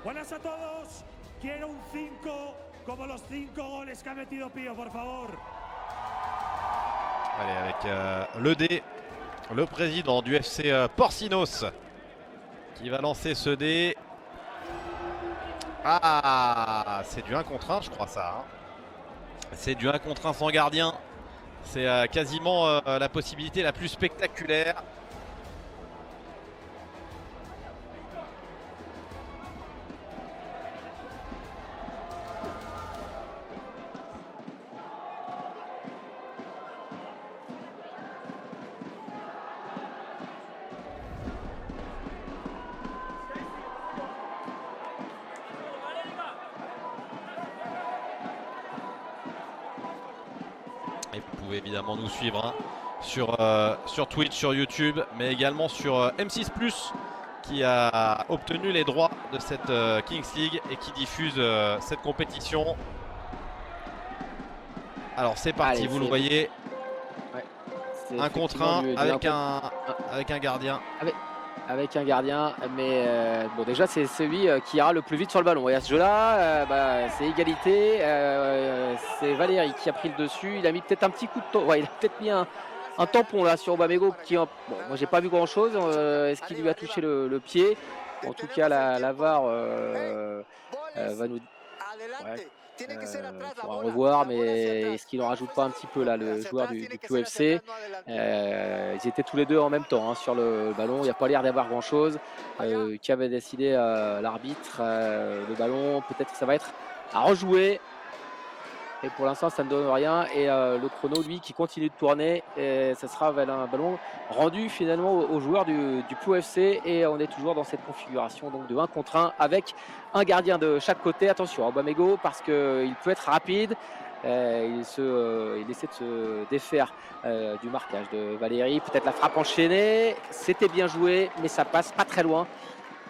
Buenas a todos. Quiero un 5 como los 5 goles que ha metido Pío, por favor. Allez, avec le dé, le président du FC Porcinos qui va lancer ce dé. Ah, c'est du 1 contre 1, je crois ça. Hein. C'est du 1 contre 1 sans gardien. C'est quasiment la possibilité la plus spectaculaire. Et vous pouvez évidemment nous suivre hein, sur Twitch, sur YouTube, mais également sur M6 Plus qui a obtenu les droits de cette Kings League et qui diffuse cette compétition. Alors c'est parti, allez, vous le voyez, ouais, 1 contre 1 avec un gardien. Avec un gardien, mais bon, déjà c'est celui qui ira le plus vite sur le ballon. Et à ce jeu-là, c'est égalité. C'est Valéry qui a pris le dessus. Il a mis peut-être un petit coup de temps. Ouais, il a peut-être mis un tampon là sur Aubameyang. Bon, moi j'ai pas vu grand-chose. Est-ce qu'il lui a touché le pied? En tout cas, la VAR va nous. Ouais. Faudra revoir, mais est-ce qu'il en rajoute pas un petit peu là, le joueur du QFC? Ils étaient tous les deux en même temps hein, sur le ballon. Il n'y a pas l'air d'avoir grand chose. Qui avait décidé l'arbitre? Le ballon, peut-être que ça va être à rejouer. Et pour l'instant, ça ne donne rien. Et le chrono, lui, qui continue de tourner. Et ça sera un ballon rendu finalement aux joueurs du QFC. Et on est toujours dans cette configuration donc, de 1 contre 1 avec un gardien de chaque côté. Attention à Aubameyang parce qu'il peut être rapide. Il essaie de se défaire du marquage de Valéry. Peut-être la frappe enchaînée. C'était bien joué, mais ça passe pas très loin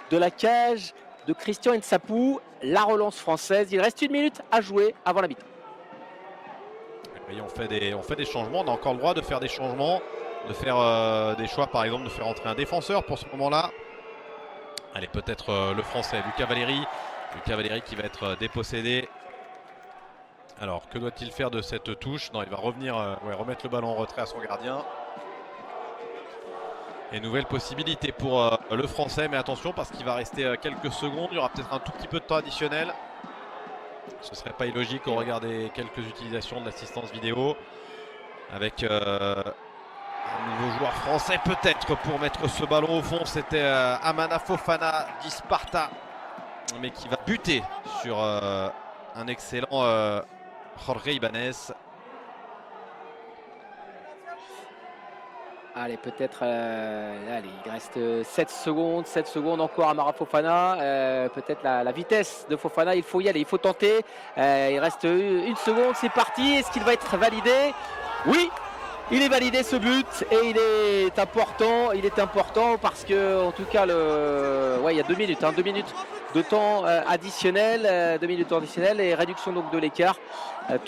de la cage de Christian Nsapou. La relance française. Il reste 1 minute à jouer avant la mi-temps. Et on fait des changements, on a encore le droit de faire des changements, de faire des choix, par exemple de faire entrer un défenseur pour ce moment-là. Allez, peut-être le français, Lucas Valéry qui va être dépossédé. Alors, que doit-il faire de cette touche? Non, il va revenir, remettre le ballon en retrait à son gardien. Et nouvelle possibilité pour le français, mais attention parce qu'il va rester quelques secondes, il y aura peut-être un tout petit peu de temps additionnel. Ce ne serait pas illogique au regard des quelques utilisations de l'assistance vidéo avec Un nouveau joueur français peut-être pour mettre ce ballon au fond. C'était Amana Fofana d'Isparta, mais qui va buter sur un excellent Jorge Ibanez. Allez, peut-être, allez, il reste 7 secondes encore à Amara Fofana. Peut-être la vitesse de Fofana, il faut y aller, il faut tenter. Il reste 1 seconde, c'est parti. Est-ce qu'il va être validé? Oui, il est validé ce but et il est important parce que, en tout cas, il y a 2 minutes, 2 minutes de temps additionnel, 2 minutes additionnelles et réduction donc de l'écart.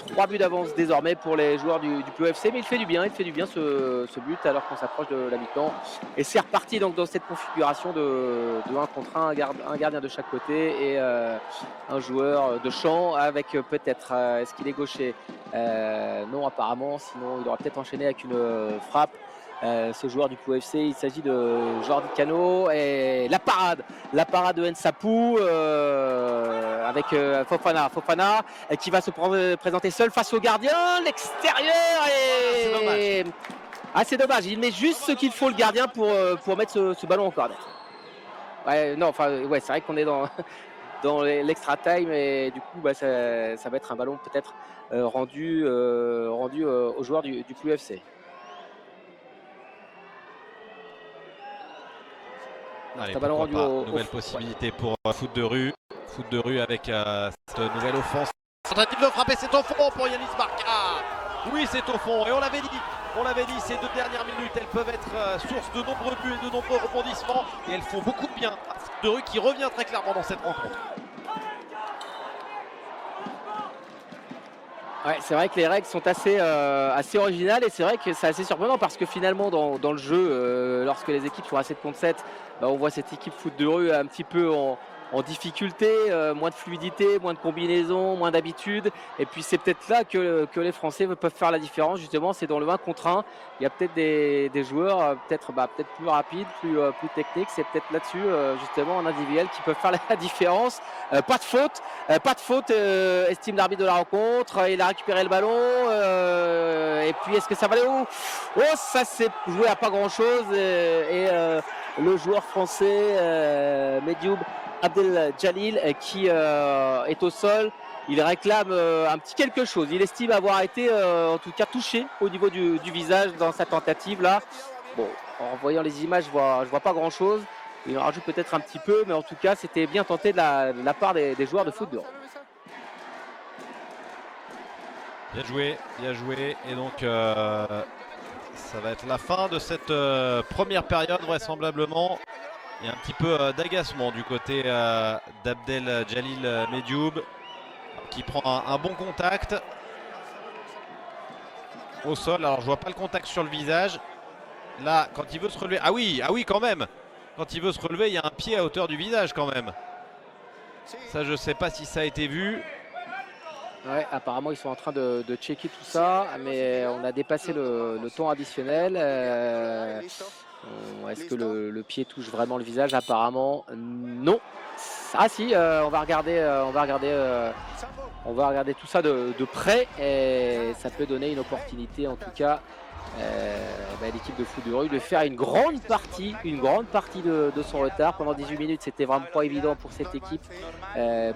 3 buts d'avance désormais pour les joueurs du POFC, mais il fait du bien ce but alors qu'on s'approche de la mi-temps. Et c'est reparti donc dans cette configuration de 1 contre 1, un gardien de chaque côté et un joueur de champ avec peut-être, est-ce qu'il est gaucher? Non apparemment, sinon il aurait peut-être enchaîné avec une frappe. Ce joueur du POFC, il s'agit de Jordi Cano et la parade de Nsapou avec Fofana qui va se présenter seul face au gardien, l'extérieur et c'est dommage, il met juste ce qu'il faut le gardien pour mettre ce ballon en corner. C'est vrai qu'on est dans l'extra time et du coup ça va être un ballon peut-être rendu aux joueurs du POFC. Allez, nouvelle possibilité pour foot de rue avec cette nouvelle offense. Tentative de frapper, c'est au fond pour Yanis Barca. Oui, c'est au fond et on l'avait dit, ces 2 dernières minutes, elles peuvent être source de nombreux buts et de nombreux rebondissements et elles font beaucoup de bien à foot de rue qui revient très clairement dans cette rencontre. Ouais, c'est vrai que les règles sont assez originales et c'est vrai que c'est assez surprenant parce que finalement dans le jeu, lorsque les équipes sont à 7 contre 7, on voit cette équipe foot de rue un petit peu en difficulté, moins de fluidité, moins de combinaison, moins d'habitude. Et puis c'est peut-être là que les Français peuvent faire la différence. Justement, c'est dans le 1 contre 1. Il y a peut-être des joueurs peut-être plus rapides, plus techniques. C'est peut-être là-dessus, justement, en individuel, qui peuvent faire la différence. Pas de faute. Estime l'arbitre de la rencontre. Il a récupéré le ballon. Et puis, est-ce que ça va aller où? Oh, ça s'est joué à pas grand-chose. Le joueur français, Medioub Abdel Jalil, qui est au sol, il réclame un petit quelque chose. Il estime avoir été en tout cas touché au niveau du visage dans sa tentative là. Bon, en voyant les images, je vois pas grand chose. Il en rajoute peut-être un petit peu, mais en tout cas c'était bien tenté de la part des joueurs de foot de rue. Bien joué. Et donc ça va être la fin de cette première période vraisemblablement. Il y a un petit peu d'agacement du côté d'Abdel Jalil Medioub qui prend un bon contact au sol. Alors je vois pas le contact sur le visage. Là, quand il veut se relever, ah oui quand même. Quand il veut se relever, il y a un pied à hauteur du visage quand même. Ça, je sais pas si ça a été vu. Ouais, apparemment ils sont en train de checker tout ça, mais on a dépassé le temps additionnel. Est-ce que le pied touche vraiment le visage? Apparemment non. Ah si, on va regarder tout ça de près et ça peut donner une opportunité en tout cas à l'équipe de foot de rue de faire une grande partie de son retard. Pendant 18 minutes c'était vraiment pas évident pour cette équipe,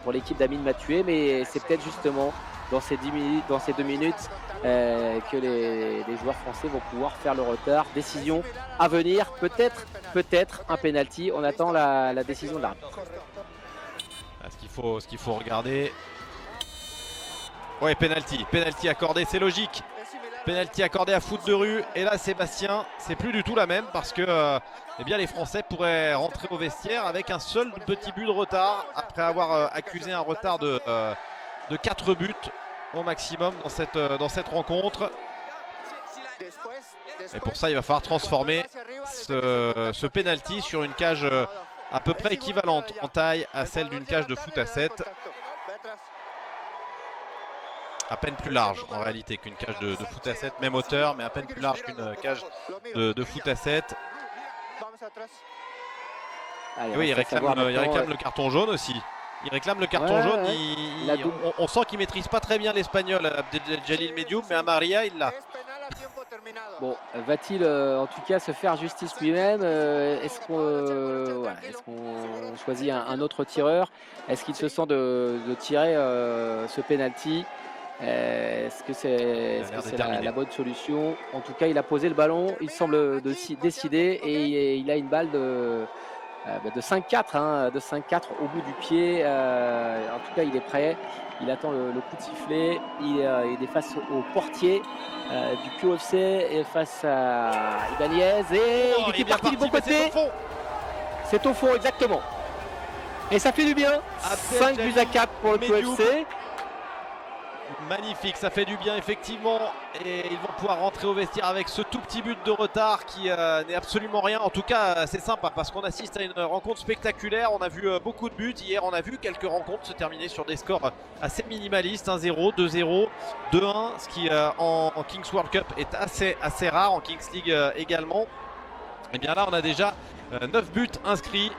pour l'équipe d'Amine Mathieu, mais c'est peut-être justement dans ces 2 minutes que les joueurs français vont pouvoir faire le retard. Décision à venir, peut-être un penalty. On attend la décision de l'arbitre. Ce qu'il faut regarder. Ouais, penalty accordé, c'est logique. Penalty accordé à foot de rue. Et là, Sébastien, c'est plus du tout la même parce que les Français pourraient rentrer au vestiaire avec un seul petit but de retard après avoir accusé un retard de 4 buts au maximum dans cette rencontre. Et pour ça, il va falloir transformer ce penalty sur une cage à peu près équivalente en taille à celle d'une cage de foot à 7. À peine plus large en réalité qu'une cage de foot à 7, même hauteur, mais à peine plus large qu'une cage de foot à 7. Allez, oui, il réclame le carton jaune aussi. Il réclame le carton jaune. On sent qu'il maîtrise pas très bien l'espagnol, Abdel Jalil Medioub, mais à Maria, il l'a. Bon, va-t-il en tout cas se faire justice lui-même? Est-ce qu'on choisit un autre tireur? Est-ce qu'il se sent de tirer ce penalty? Est-ce que c'est la bonne solution? En tout cas, il a posé le ballon, il semble décidé et il a une balle de 5-4, hein, de 5-4 au bout du pied. En tout cas, il est prêt. Il attend le coup de sifflet. Il est face au portier du QFC et face à Ibanez. Et il était parti du bon côté. C'est au fond, exactement. Et ça fait du bien. 5 buts à 4 pour le QFC. Magnifique, ça fait du bien effectivement, et ils vont pouvoir rentrer au vestiaire avec ce tout petit but de retard qui n'est absolument rien. En tout cas c'est sympa parce qu'on assiste à une rencontre spectaculaire. On a vu beaucoup de buts hier, on a vu quelques rencontres se terminer sur des scores assez minimalistes, 1-0, 2-0, 2-1, ce qui en Kings World Cup est assez rare, en Kings League également. Et bien là on a déjà 9 buts inscrits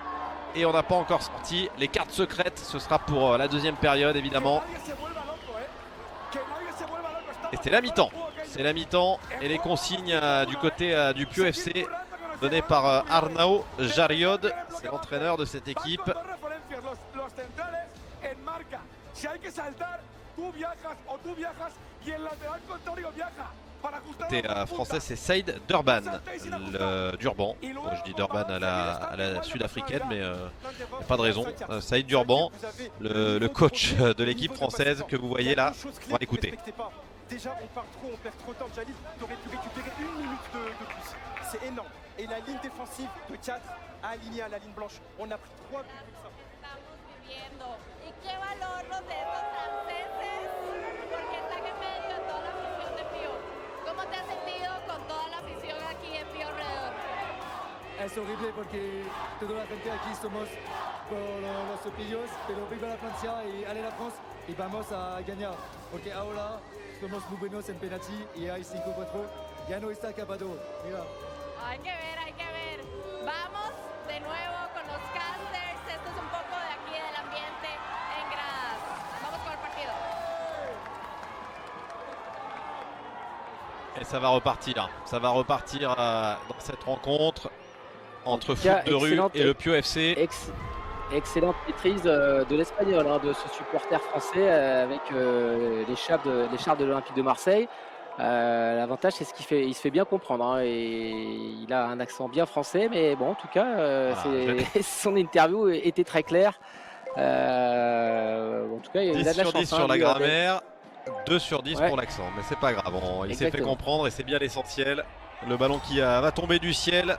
et on n'a pas encore sorti les cartes secrètes. Ce sera pour la deuxième période évidemment. Et c'est la mi-temps. C'est la mi-temps et les consignes du côté du Pio FC données par Arnau Jariod, c'est l'entraîneur de cette équipe. Côté français, c'est Saïd Durban, le Durban. Moi, je dis Durban à la sud-africaine, mais il n'y a pas de raison. Saïd Durban, le coach de l'équipe française que vous voyez là. On va écouter. Déjà on part trop, on perd trop de temps. Jalil, tu aurais pu récupérer 1 minute de plus. C'est énorme. Et la ligne défensive de 4 alignée à la ligne blanche. On a pris 3 buts comme ça. Y qué valor los de estos franceses, porque están en medio de toda la afición de Pío. ¿Cómo te has sentido con toda la afición aquí en Pío alrededor? Es horrible porque toda la gente aquí somos por los pillos, pero viva la Francia y ale la France y vamos a ganar. Porque ahora somos muy buenos en penalti y hay 5-4, ya no está acabado. Mira. Hay que ver, hay que ver. Vamos de nuevo con los casters. Esto es un poco de aquí del ambiente en gradas. Vamos con el partido. Et ça va repartir dans cette rencontre entre Foot de rue et le Pio FC. Excellente maîtrise de l'espagnol, hein, de ce supporter français avec les charpes de l'Olympique de Marseille. L'avantage, c'est il se fait bien comprendre, hein, et il a un accent bien français, mais bon, en tout cas, son interview était très claire. En tout cas, il a de la chance. 10 sur 10 sur la grammaire, 2 sur 10 pour l'accent, mais c'est pas grave. Il s'est fait comprendre et c'est bien l'essentiel. Le ballon qui va tomber du ciel.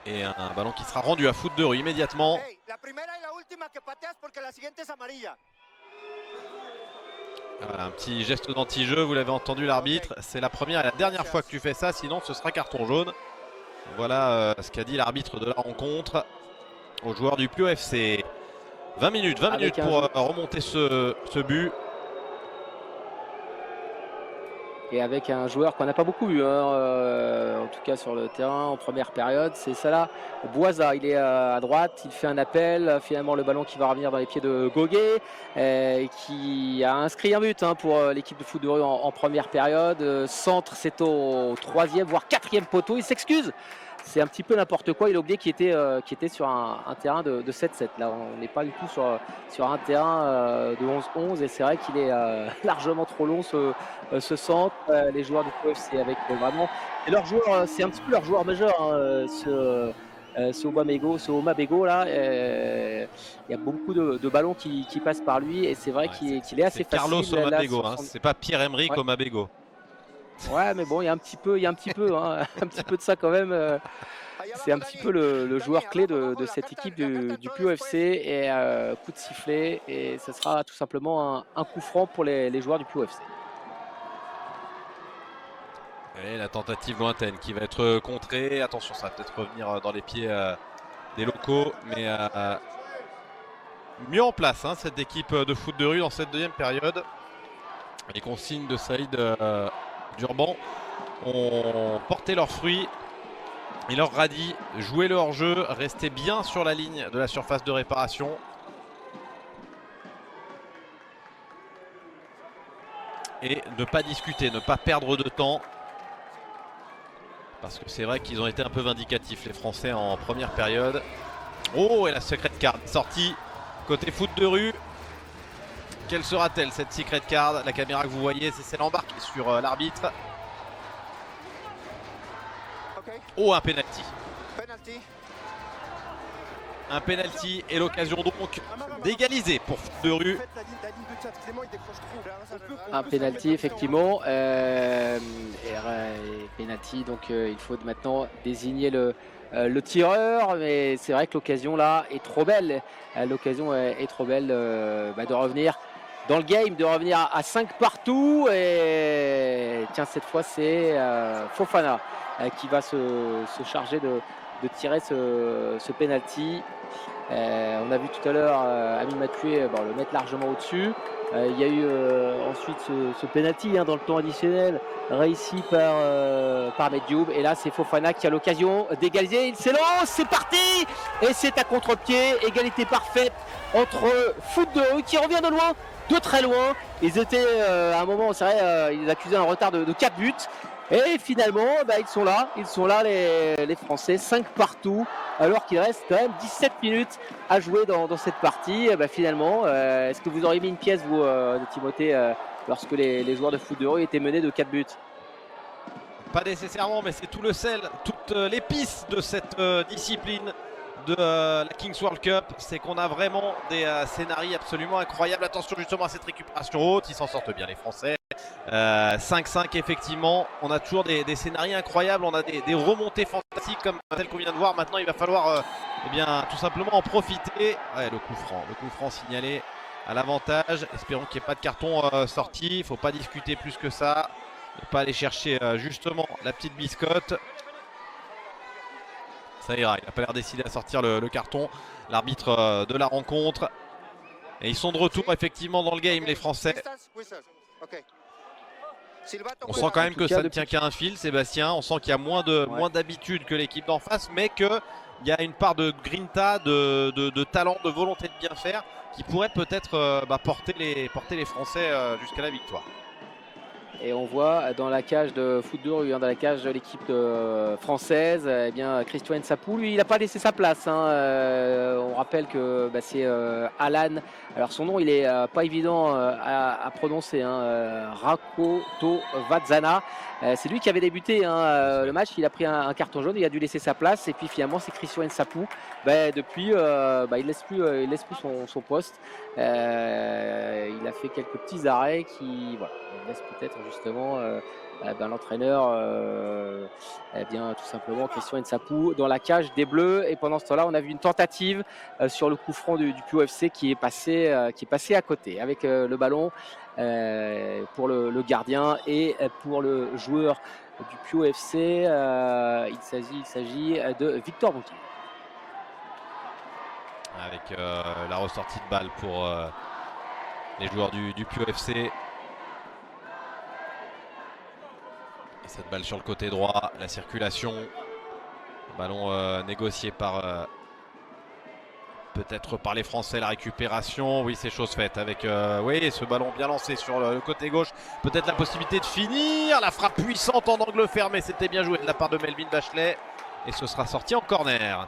Et un ballon qui sera rendu à Foot de rue immédiatement. Voilà, un petit geste d'anti-jeu, vous l'avez entendu l'arbitre. C'est la première et la dernière fois que tu fais ça, sinon ce sera carton jaune. Voilà ce qu'a dit l'arbitre de la rencontre aux joueurs du Pio FC. 20 minutes pour remonter ce but. Et avec un joueur qu'on n'a pas beaucoup vu, en tout cas sur le terrain en première période, c'est Salah Bouaza. Il est à droite, il fait un appel, finalement le ballon qui va revenir dans les pieds de Goguet, qui a inscrit un but, hein, pour l'équipe de Foot de rue en première période. Centre, c'est au 3e voire 4e poteau, il s'excuse. C'est un petit peu n'importe quoi, il a oublié qu'il était sur un terrain de 7-7. Là, on n'est pas du tout sur un terrain de 11-11 et c'est vrai qu'il est largement trop long ce centre. Les joueurs du POF, c'est avec vraiment. Et leur joueur, c'est un petit peu leur joueur majeur, hein, ce Omabego là. Il y a beaucoup de ballons qui passent par lui et c'est vrai qu'il est assez facile. Carlos Omabego, hein, c'est pas Pierre-Emerick Omabego. Ouais, mais bon, il y a un petit peu, hein, un petit peu de ça quand même. C'est un petit peu le joueur clé de cette équipe du Pio FC et coup de sifflet et ce sera tout simplement un coup franc pour les joueurs du Pio FC. Et la tentative lointaine qui va être contrée. Attention, ça va peut-être revenir dans les pieds des locaux, mais mieux en place, hein, cette équipe de Foot de rue dans cette deuxième période. Les consignes de Saïd Durban ont porté leurs fruits. Il leur a dit jouez le hors-jeu, restez bien sur la ligne de la surface de réparation. Et ne pas discuter, ne pas perdre de temps. Parce que c'est vrai qu'ils ont été un peu vindicatifs les Français en première période. Oh, et la secret card sortie côté foot de rue. Quelle sera-t-elle cette secret card? La caméra que vous voyez, c'est celle embarquée sur l'arbitre. Ok, Oh, un penalty. penalty. Un penalty et l'occasion donc d'égaliser pour foot de rue. En fait, la ligne de Tchad, Clément, il décroche trop. Un penalty effectivement. Penalty, donc il faut maintenant désigner le tireur, mais c'est vrai que l'occasion là est trop belle. L'occasion est trop belle de revenir dans le game, de revenir à 5 partout. Et tiens, cette fois c'est Fofana qui va se charger de tirer ce penalty. On a vu tout à l'heure Amine Mathieu le mettre largement au-dessus. Il y a eu ensuite ce penalty dans le temps additionnel réussi par Medjoub. Et là, c'est Fofana qui a l'occasion d'égaliser. Il s'élance, c'est parti. Et c'est à contre-pied. Égalité parfaite entre foot de rue qui revient de loin, de très loin. Ils étaient à un moment, c'est vrai, ils accusaient un retard de 4 buts. Et finalement, ils sont là les Français, 5 partout, alors qu'il reste quand même 17 minutes à jouer dans cette partie. Et finalement, est-ce que vous auriez mis une pièce, vous, de Timothée, lorsque les joueurs de foot de rue étaient menés de 4 buts? Pas nécessairement, mais c'est tout le sel, toute l'épice de cette discipline de la Kings World Cup, c'est qu'on a vraiment des scénarios absolument incroyables. Attention justement à cette récupération haute, ils s'en sortent bien les Français. 5-5 effectivement, on a toujours des scénarios incroyables, on a des remontées fantastiques comme celle qu'on vient de voir. Maintenant il va falloir tout simplement en profiter. Ouais, le coup franc signalé à l'avantage. Espérons qu'il n'y ait pas de carton sorti, il ne faut pas discuter plus que ça, ne pas aller chercher justement la petite biscotte. Ça ira, il n'a pas l'air décidé à sortir le carton, l'arbitre de la rencontre. Et ils sont de retour effectivement dans le game les Français. On sent quand même que ça ne tient qu'à un fil, Sébastien. On sent qu'il y a moins d'habitude que l'équipe d'en face, mais qu'il y a une part de grinta, de talent, de volonté de bien faire qui pourrait peut-être porter les Français jusqu'à la victoire. Et on voit dans la cage de foot de rue, dans la cage de l'équipe française, Christian Nsapou, lui, il n'a pas laissé sa place. On rappelle que c'est Alan. Alors son nom, il est pas évident à prononcer. Rakoto Vazana. C'est lui qui avait débuté le match. Il a pris un carton jaune. Il a dû laisser sa place. Et puis finalement, c'est Christian Nsapou. Depuis, il laisse plus son poste. Il a fait quelques petits arrêts qui laissent peut-être justement l'entraîneur tout simplement Christian Nsapou dans la cage des Bleus. Et pendant ce temps-là, on a vu une tentative sur le coup franc du PUFC qui est passé à côté avec le ballon pour le gardien et pour le joueur du PUFC. Il s'agit de Victor Bouquet. Avec la ressortie de balle pour les joueurs du PUFC. Et cette balle sur le côté droit, la circulation. Ballon négocié par peut-être par les Français, la récupération. Oui, c'est chose faite avec ce ballon bien lancé sur le côté gauche. Peut-être la possibilité de finir. La frappe puissante en angle fermé. C'était bien joué de la part de Melvin Bachelet. Et ce sera sorti en corner.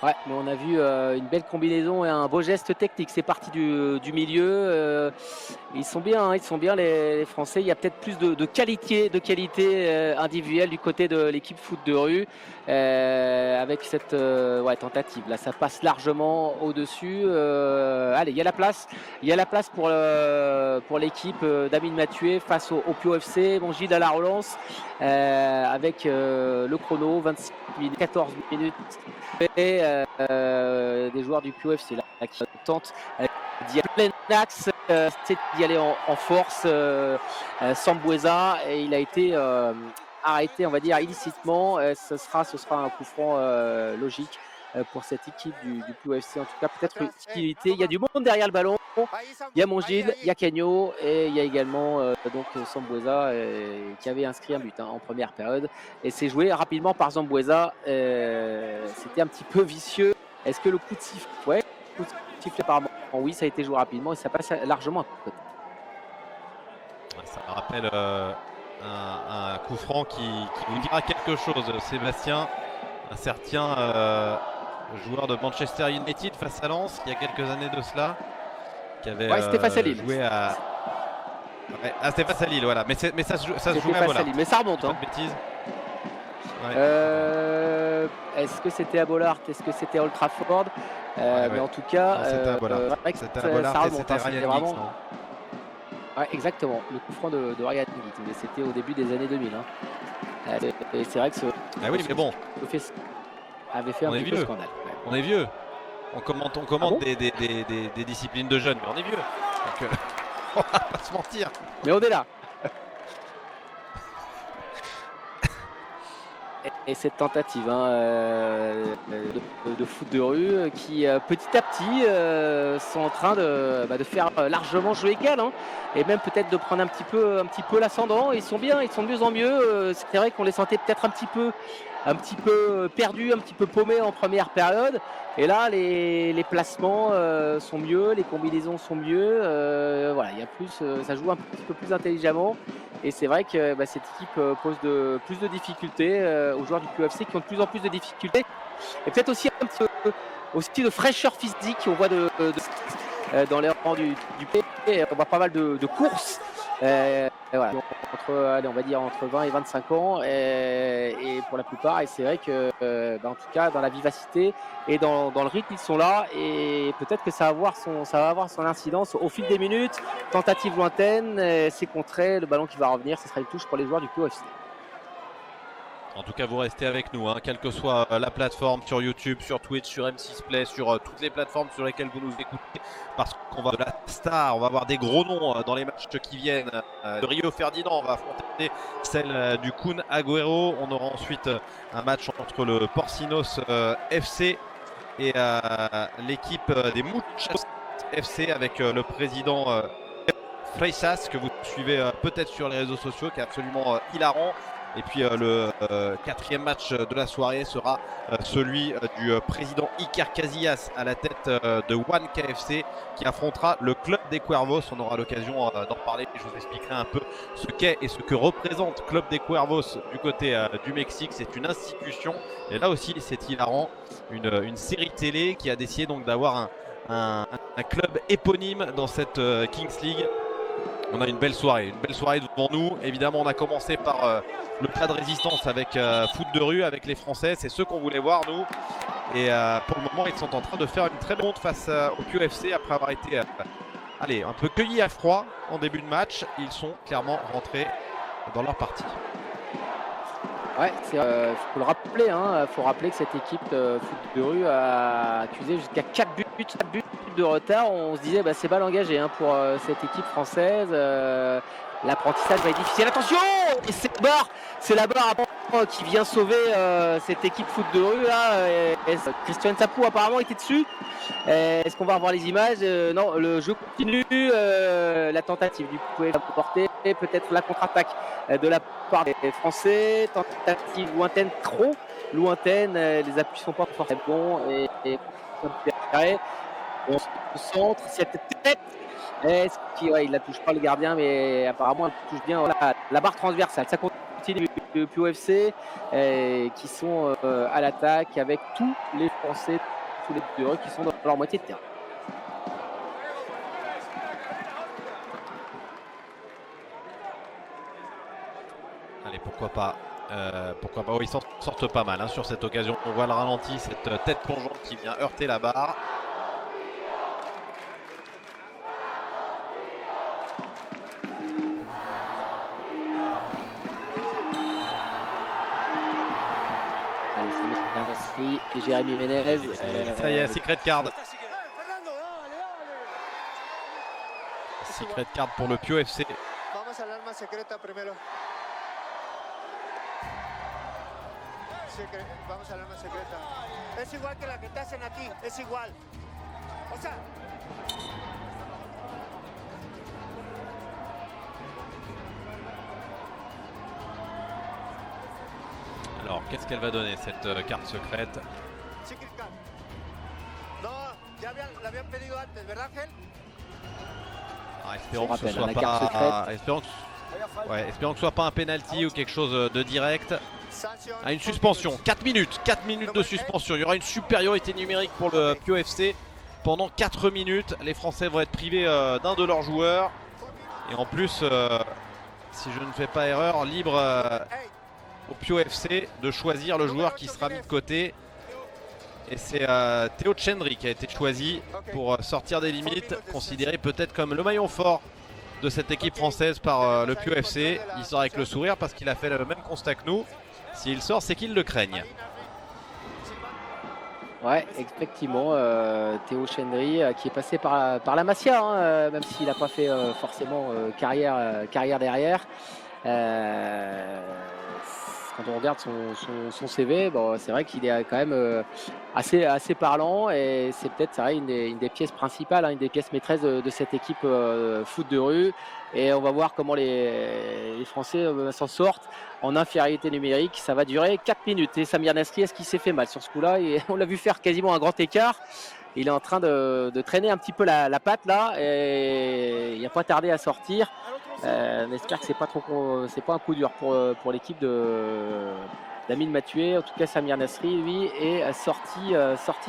Ouais, mais on a vu une belle combinaison et un beau geste technique. C'est parti du milieu. Ils sont bien les Français. Il y a peut-être plus de qualité individuelle du côté de l'équipe foot de rue avec cette tentative. Là, ça passe largement au-dessus. Allez, il y a la place. Il y a la place pour l'équipe d'Amine Mathieu face au PUFC. Bon, Gilles à la relance avec le chrono 26 minutes, 14 minutes. Et des joueurs du PUFC là, qui tentent d'y aller plein axe, d'y aller en force. Samboueza, et il a été arrêté, on va dire, illicitement. Ce sera un coup franc logique pour cette équipe du PUFC. En tout cas, peut-être une utilité. Il y a du monde derrière le ballon. Il y a Mongil, il y a Cagno et il y a également Samboueza qui avait inscrit un but en première période. Et c'est joué rapidement par Samboueza. C'était un petit peu vicieux. Est-ce que le coup de sifflet, apparemment, oui, ça a été joué rapidement et ça passe largement à côté. Ça me rappelle un coup franc qui vous dira quelque chose, Sébastien. Un certain joueur de Manchester United face à Lens il y a quelques années de cela, qui avait c'était face à Lille. joué à... Ouais, c'était face à Lille, voilà. Mais ça se joue même, voilà. Mais ça remonte. Pas Hein. de bêtises. Ouais. Est-ce que c'était à Bollard? Est-ce que c'était à Old Trafford? Mais en tout cas, C'était à Bollard. C'était à Bollard et c'était Ryan Giggs, non? Ouais, exactement, le coup franc de Ryan Giggs, mais c'était au début des années 2000. Hein. Et c'est vrai que Ah oui, mais bon, avait fait un petit peu scandale. Ouais. on est vieux. On commente bon des disciplines de jeunes, mais on est vieux. Donc, on va pas se mentir. Mais on est là. Et cette tentative de foot de rue qui petit à petit sont en train de faire largement jeu égal, hein, et même peut-être de prendre un petit peu l'ascendant. Ils sont bien, ils sont de mieux en mieux. C'est vrai qu'on les sentait peut-être un petit peu perdus, un petit peu paumés en première période. Et là, les placements sont mieux, les combinaisons sont mieux. Voilà, il y a plus, ça joue un petit peu plus intelligemment. Et c'est vrai que cette équipe pose plus de difficultés aux joueurs du QFC qui ont de plus en plus de difficultés. Et peut-être aussi un petit peu aussi de fraîcheur physique. On voit dans les rangs du P. On voit pas mal de courses. Voilà, on va dire entre 20 et 25 ans et pour la plupart. Et c'est vrai que en tout cas dans la vivacité et dans le rythme ils sont là, et peut-être que ça va avoir son incidence au fil des minutes. Tentative lointaine, c'est contré, le ballon qui va revenir, ce sera une touche pour les joueurs du QFC. En tout cas, vous restez avec nous, hein, quelle que soit la plateforme, sur YouTube, sur Twitch, sur M6 Play, sur toutes les plateformes sur lesquelles vous nous écoutez, parce qu'on va de la star, on va avoir des gros noms dans les matchs qui viennent. De Rio Ferdinand, on va affronter celle du Kun Agüero. On aura ensuite un match entre le Porcinos FC et l'équipe des Muchachos FC avec le président Freisas, que vous suivez peut-être sur les réseaux sociaux, qui est absolument hilarant. Et puis le quatrième match de la soirée sera celui du président Iker Casillas à la tête de One KFC, qui affrontera le Club des Cuervos. On aura l'occasion d'en parler, je vous expliquerai un peu ce qu'est et ce que représente Club des Cuervos du côté du Mexique. C'est une institution, et là aussi c'est hilarant, une série télé qui a décidé donc d'avoir un club éponyme dans cette Kings League. On a une belle soirée devant nous. Évidemment, on a commencé par le plat de résistance avec foot de rue, avec les Français. C'est ceux qu'on voulait voir, nous. Et pour le moment, ils sont en train de faire une très bonne honte face au QFC après avoir été un peu cueillis à froid en début de match. Ils sont clairement rentrés dans leur partie. Ouais, faut le rappeler, hein. Faut rappeler que cette équipe de foot de rue a accusé jusqu'à 4 buts de retard. On se disait c'est balle engagée, hein, pour cette équipe française. L'apprentissage va être difficile. Attention, et c'est la barre qui vient sauver cette équipe foot de rue là. Christian Sapou apparemment était dessus. Est-ce qu'on va revoir les images? Non, le jeu continue. La tentative du coup est portée, peut-être la contre-attaque de la part des Français. Tentative lointaine, trop lointaine. Les appuis sont pas forcément bons et on se centre, cette tête. Il la touche pas le gardien, mais apparemment elle touche bien la barre transversale. Ça continue depuis UFC qui sont à l'attaque avec tous les Français, tous les bureaux qui sont dans leur moitié de terrain. Allez, pourquoi pas. Oh, ils sortent pas mal, hein, sur cette occasion. On voit le ralenti, cette tête plongeante qui vient heurter la barre. Et Jérémy Ménez. Ça y est, secret card. Secret card pour le Pio FC. Vamos al arma secreta primero. Vamos al arma secreta. Es igual que la que te hacen a ti, es igual. O sea. Alors, qu'est-ce qu'elle va donner, cette carte secrète? Secret card. No, ya la habían pedido antes, ¿verdad, Ángel? Espérons que ce soit pas. Ouais, espérons que ce soit pas un penalty ou quelque chose de direct. À une suspension, 4 minutes de suspension. Il y aura une supériorité numérique pour le Pio FC. Pendant 4 minutes, les Français vont être privés d'un de leurs joueurs. Et en plus, si je ne fais pas erreur, libre au Pio FC de choisir le joueur qui sera mis de côté. Et c'est Théo Chendry qui a été choisi pour sortir des limites, considéré peut-être comme le maillon fort de cette équipe française par le Pio FC. Il sort avec le sourire parce qu'il a fait le même constat que nous. S'il sort, c'est qu'ils le craignent. Ouais, effectivement, Théo Chendry qui est passé par la Masia, hein, même s'il n'a pas fait forcément carrière derrière. Quand on regarde son CV, bon, c'est vrai qu'il est quand même assez parlant et c'est peut-être une des pièces principales, hein, une des pièces maîtresses de cette équipe foot de rue. Et on va voir comment les Français s'en sortent en infériorité numérique. Ça va durer 4 minutes. Et Samir Nasri, est-ce qu'il s'est fait mal sur ce coup-là? Et on l'a vu faire quasiment un grand écart. Il est en train de traîner un petit peu la patte là et il n'a pas tardé à sortir. On espère que c'est pas un coup dur pour l'équipe d'Amine Mathieu. En tout cas, Samir Nasri, lui, est sorti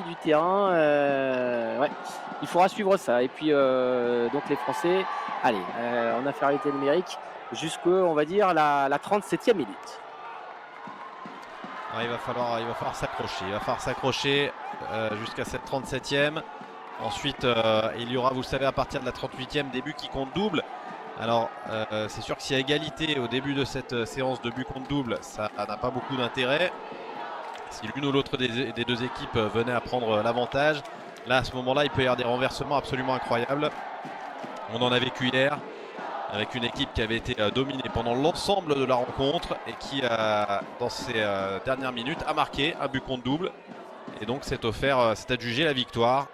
du terrain. Ouais, il faudra suivre ça. Et puis, donc les Français, allez, en infériorité numérique jusqu'à, on va dire, la 37e minute. Alors, il va falloir s'accrocher. Il va falloir s'accrocher jusqu'à cette 37e. Ensuite, il y aura, vous le savez, à partir de la 38e, des buts qui comptent double. Alors, c'est sûr que s'il y a égalité au début de cette séance de buts contre double, ça n'a pas beaucoup d'intérêt. Si l'une ou l'autre des deux équipes venait à prendre l'avantage, là, à ce moment-là, il peut y avoir des renversements absolument incroyables. On en a vécu hier avec une équipe qui avait été dominée pendant l'ensemble de la rencontre et qui, dans ces dernières minutes, a marqué un but contre double. Et donc, c'est adjugé la victoire.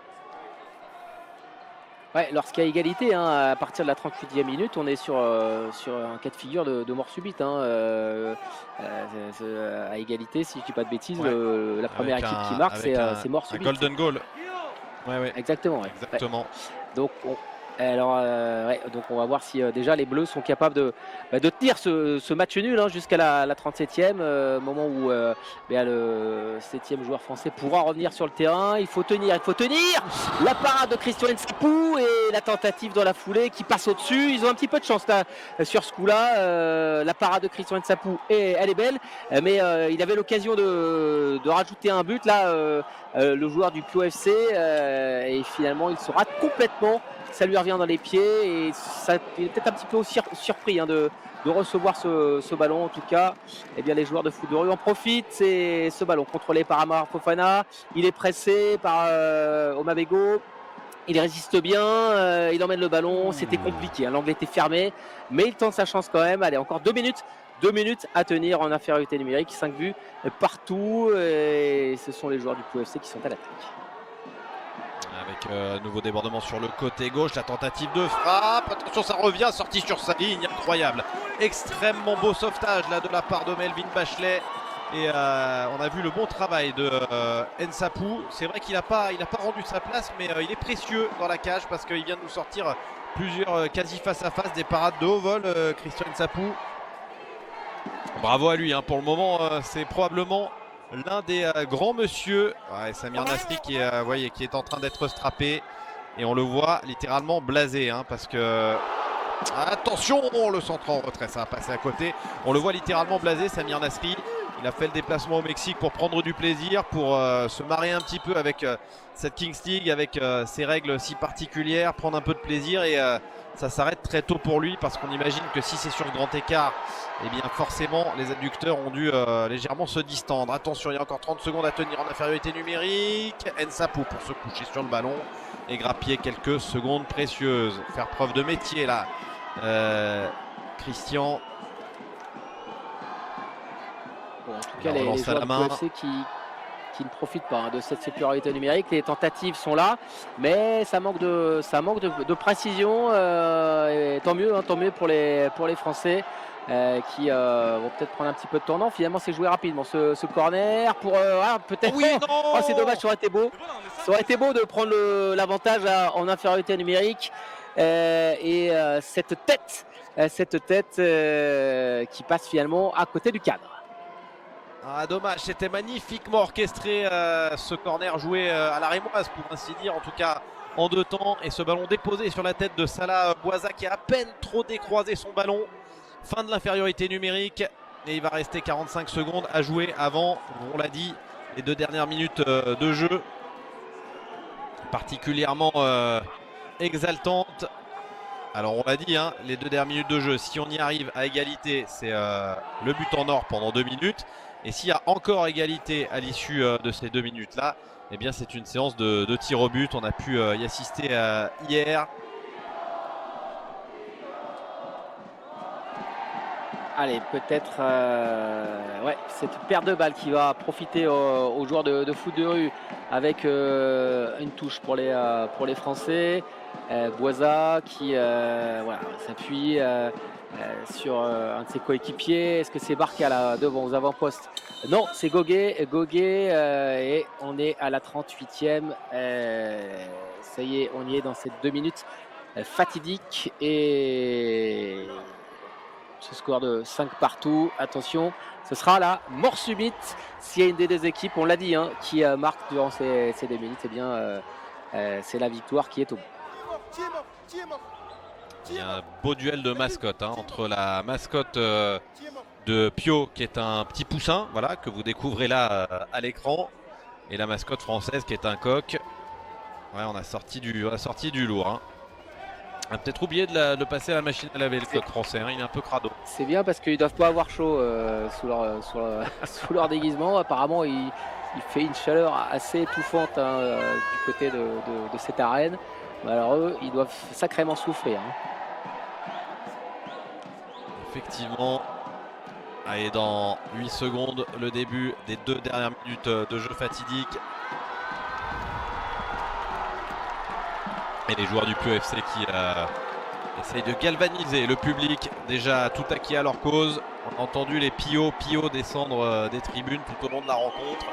Ouais, lorsqu'il y a égalité, hein, à partir de la 38e minute, on est sur un cas de figure de mort subite. Hein, à égalité, si je ne dis pas de bêtises, ouais. La première équipe qui marque, c'est mort subite. Un golden goal. Ouais. Exactement. Ouais. Exactement. Ouais. Donc, donc on va voir si déjà les Bleus sont capables de tenir ce match nul, hein, jusqu'à la 37e, moment où le 7e joueur français pourra revenir sur le terrain. Il faut tenir. La parade de Christian Nsapou et la tentative dans la foulée qui passe au-dessus. Ils ont un petit peu de chance là, sur ce coup-là. La parade de Christian Nsapou, elle est belle, mais il avait l'occasion de rajouter un but là, le joueur du Pio FC, et finalement il se rate complètement. Ça lui revient dans les pieds et ça est peut-être un petit peu aussi surpris, hein, de recevoir ce ballon. En tout cas, eh bien, les joueurs de foot de rue en profitent. C'est ce ballon contrôlé par Amar Fofana. Il est pressé par Omabego. Il résiste bien, il emmène le ballon. C'était compliqué, hein. L'angle était fermé, mais il tente sa chance quand même. Allez, encore 2 minutes. 2 minutes à tenir en infériorité numérique. 5 buts partout. Et ce sont les joueurs du POFC qui sont à l'attaque. Avec nouveau débordement sur le côté gauche, la tentative de frappe, attention, ça revient, sorti sur sa ligne, incroyable, extrêmement beau sauvetage là de la part de Melvin Bachelet. Et on a vu le bon travail de Nsapou. C'est vrai qu'il n'a pas rendu sa place, mais il est précieux dans la cage parce qu'il vient de nous sortir plusieurs quasi face à face, des parades de haut vol, Christian Nsapou. Bravo à lui, hein. Pour le moment, c'est probablement l'un des grands monsieur. Ouais, Samir Nasri qui est en train d'être strappé et on le voit littéralement blasé, hein, parce que attention, le centre en retrait, ça a passé à côté. On le voit littéralement blasé, Samir Nasri. Il a fait le déplacement au Mexique pour prendre du plaisir, pour se marrer un petit peu avec cette Kings League, avec ses règles si particulières, prendre un peu de plaisir, et ça s'arrête très tôt pour lui parce qu'on imagine que si c'est sur le grand écart, eh bien forcément les adducteurs ont dû légèrement se distendre. Attention, il y a encore 30 secondes à tenir en infériorité numérique. Nsapou pour se coucher sur le ballon et grappiller quelques secondes précieuses. Faire preuve de métier là, Christian. Bon, en tout cas, les joueurs du PFC qui ne profitent pas, hein, de cette supériorité numérique. Les tentatives sont là, mais ça manque de précision. Et tant mieux pour les Français qui vont peut-être prendre un petit peu de tournant. Finalement, c'est joué rapidement ce corner pour peut-être. Oui, oh, c'est dommage, ça aurait été beau. Ça aurait été beau de prendre l'avantage en infériorité numérique. Et cette tête cette tête qui passe finalement à côté du cadre. Ah, dommage, c'était magnifiquement orchestré ce corner joué à la rémoise pour ainsi dire, en tout cas en 2 temps, et ce ballon déposé sur la tête de Salah Bouaza qui a à peine trop décroisé son ballon. Fin de l'infériorité numérique et il va rester 45 secondes à jouer avant, on l'a dit, les 2 dernières minutes de jeu particulièrement exaltantes. Alors on l'a dit, hein, les 2 dernières minutes de jeu, si on y arrive à égalité, c'est le but en or pendant 2 minutes. Et s'il y a encore égalité à l'issue de ces 2 minutes-là, eh bien c'est une séance de tir au but. On a pu y assister hier. Allez, peut-être ouais, cette perte de balle qui va profiter aux joueurs de foot de rue avec une touche pour les Français. Bouaza qui voilà, s'appuie sur un de ses coéquipiers. Est-ce que c'est Barca là devant aux avant-postes? Non, c'est Goguet. Et on est à la 38e. Ça y est, on y est dans ces 2 minutes fatidiques et ce score de 5 partout. Attention, ce sera la mort subite s'il y a une des 2 équipes, on l'a dit, hein, qui marque durant ces 2 minutes. Eh bien, c'est la victoire qui est au bout. Il y a un beau duel de mascottes hein, entre la mascotte de Pio qui est un petit poussin, voilà, que vous découvrez là à l'écran, et la mascotte française qui est un coq. Ouais, on a sorti du lourd. Hein. On a peut-être oublié de passer à la machine à laver le coq français, hein, il est un peu crado. C'est bien parce qu'ils ne doivent pas avoir chaud sous leur déguisement. Apparemment, il fait une chaleur assez étouffante hein, du côté de cette arène. Alors eux, ils doivent sacrément souffrir. Hein. Effectivement. Allez, dans 8 secondes, le début des 2 dernières minutes de jeu fatidique. Et les joueurs du Pio FC qui essayent de galvaniser le public, déjà tout acquis à leur cause. On a entendu les Pio descendre des tribunes tout au long de la rencontre.